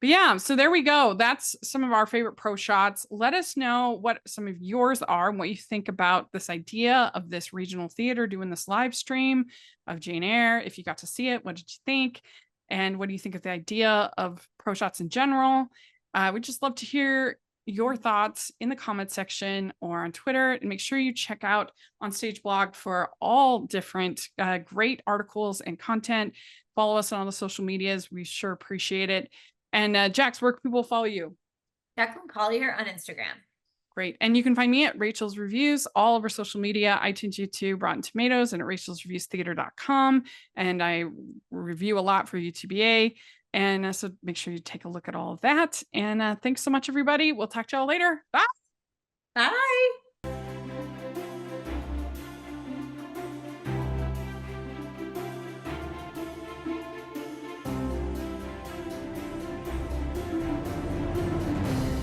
yeah, so there we go. That's some of our favorite pro shots. Let us know what some of yours are and what you think about this idea of this regional theater doing this live stream of Jane Eyre. If you got to see it, what did you think? And what do you think of the idea of pro shots in general? We'd just love to hear your thoughts in the comment section or on Twitter, and make sure you check out OnStage blog for all different great articles and content. Follow us on all the social medias. We sure appreciate it. And Jax, where can people follow you? Jacklyn Collier on Instagram. Great. And you can find me at Rachel's Reviews, all over social media, iTunes, YouTube, Rotten Tomatoes, and at rachelsreviewstheater.com. And I review a lot for UTBA. And so make sure you take a look at all of that. And thanks so much, everybody. We'll talk to y'all later. Bye. Bye.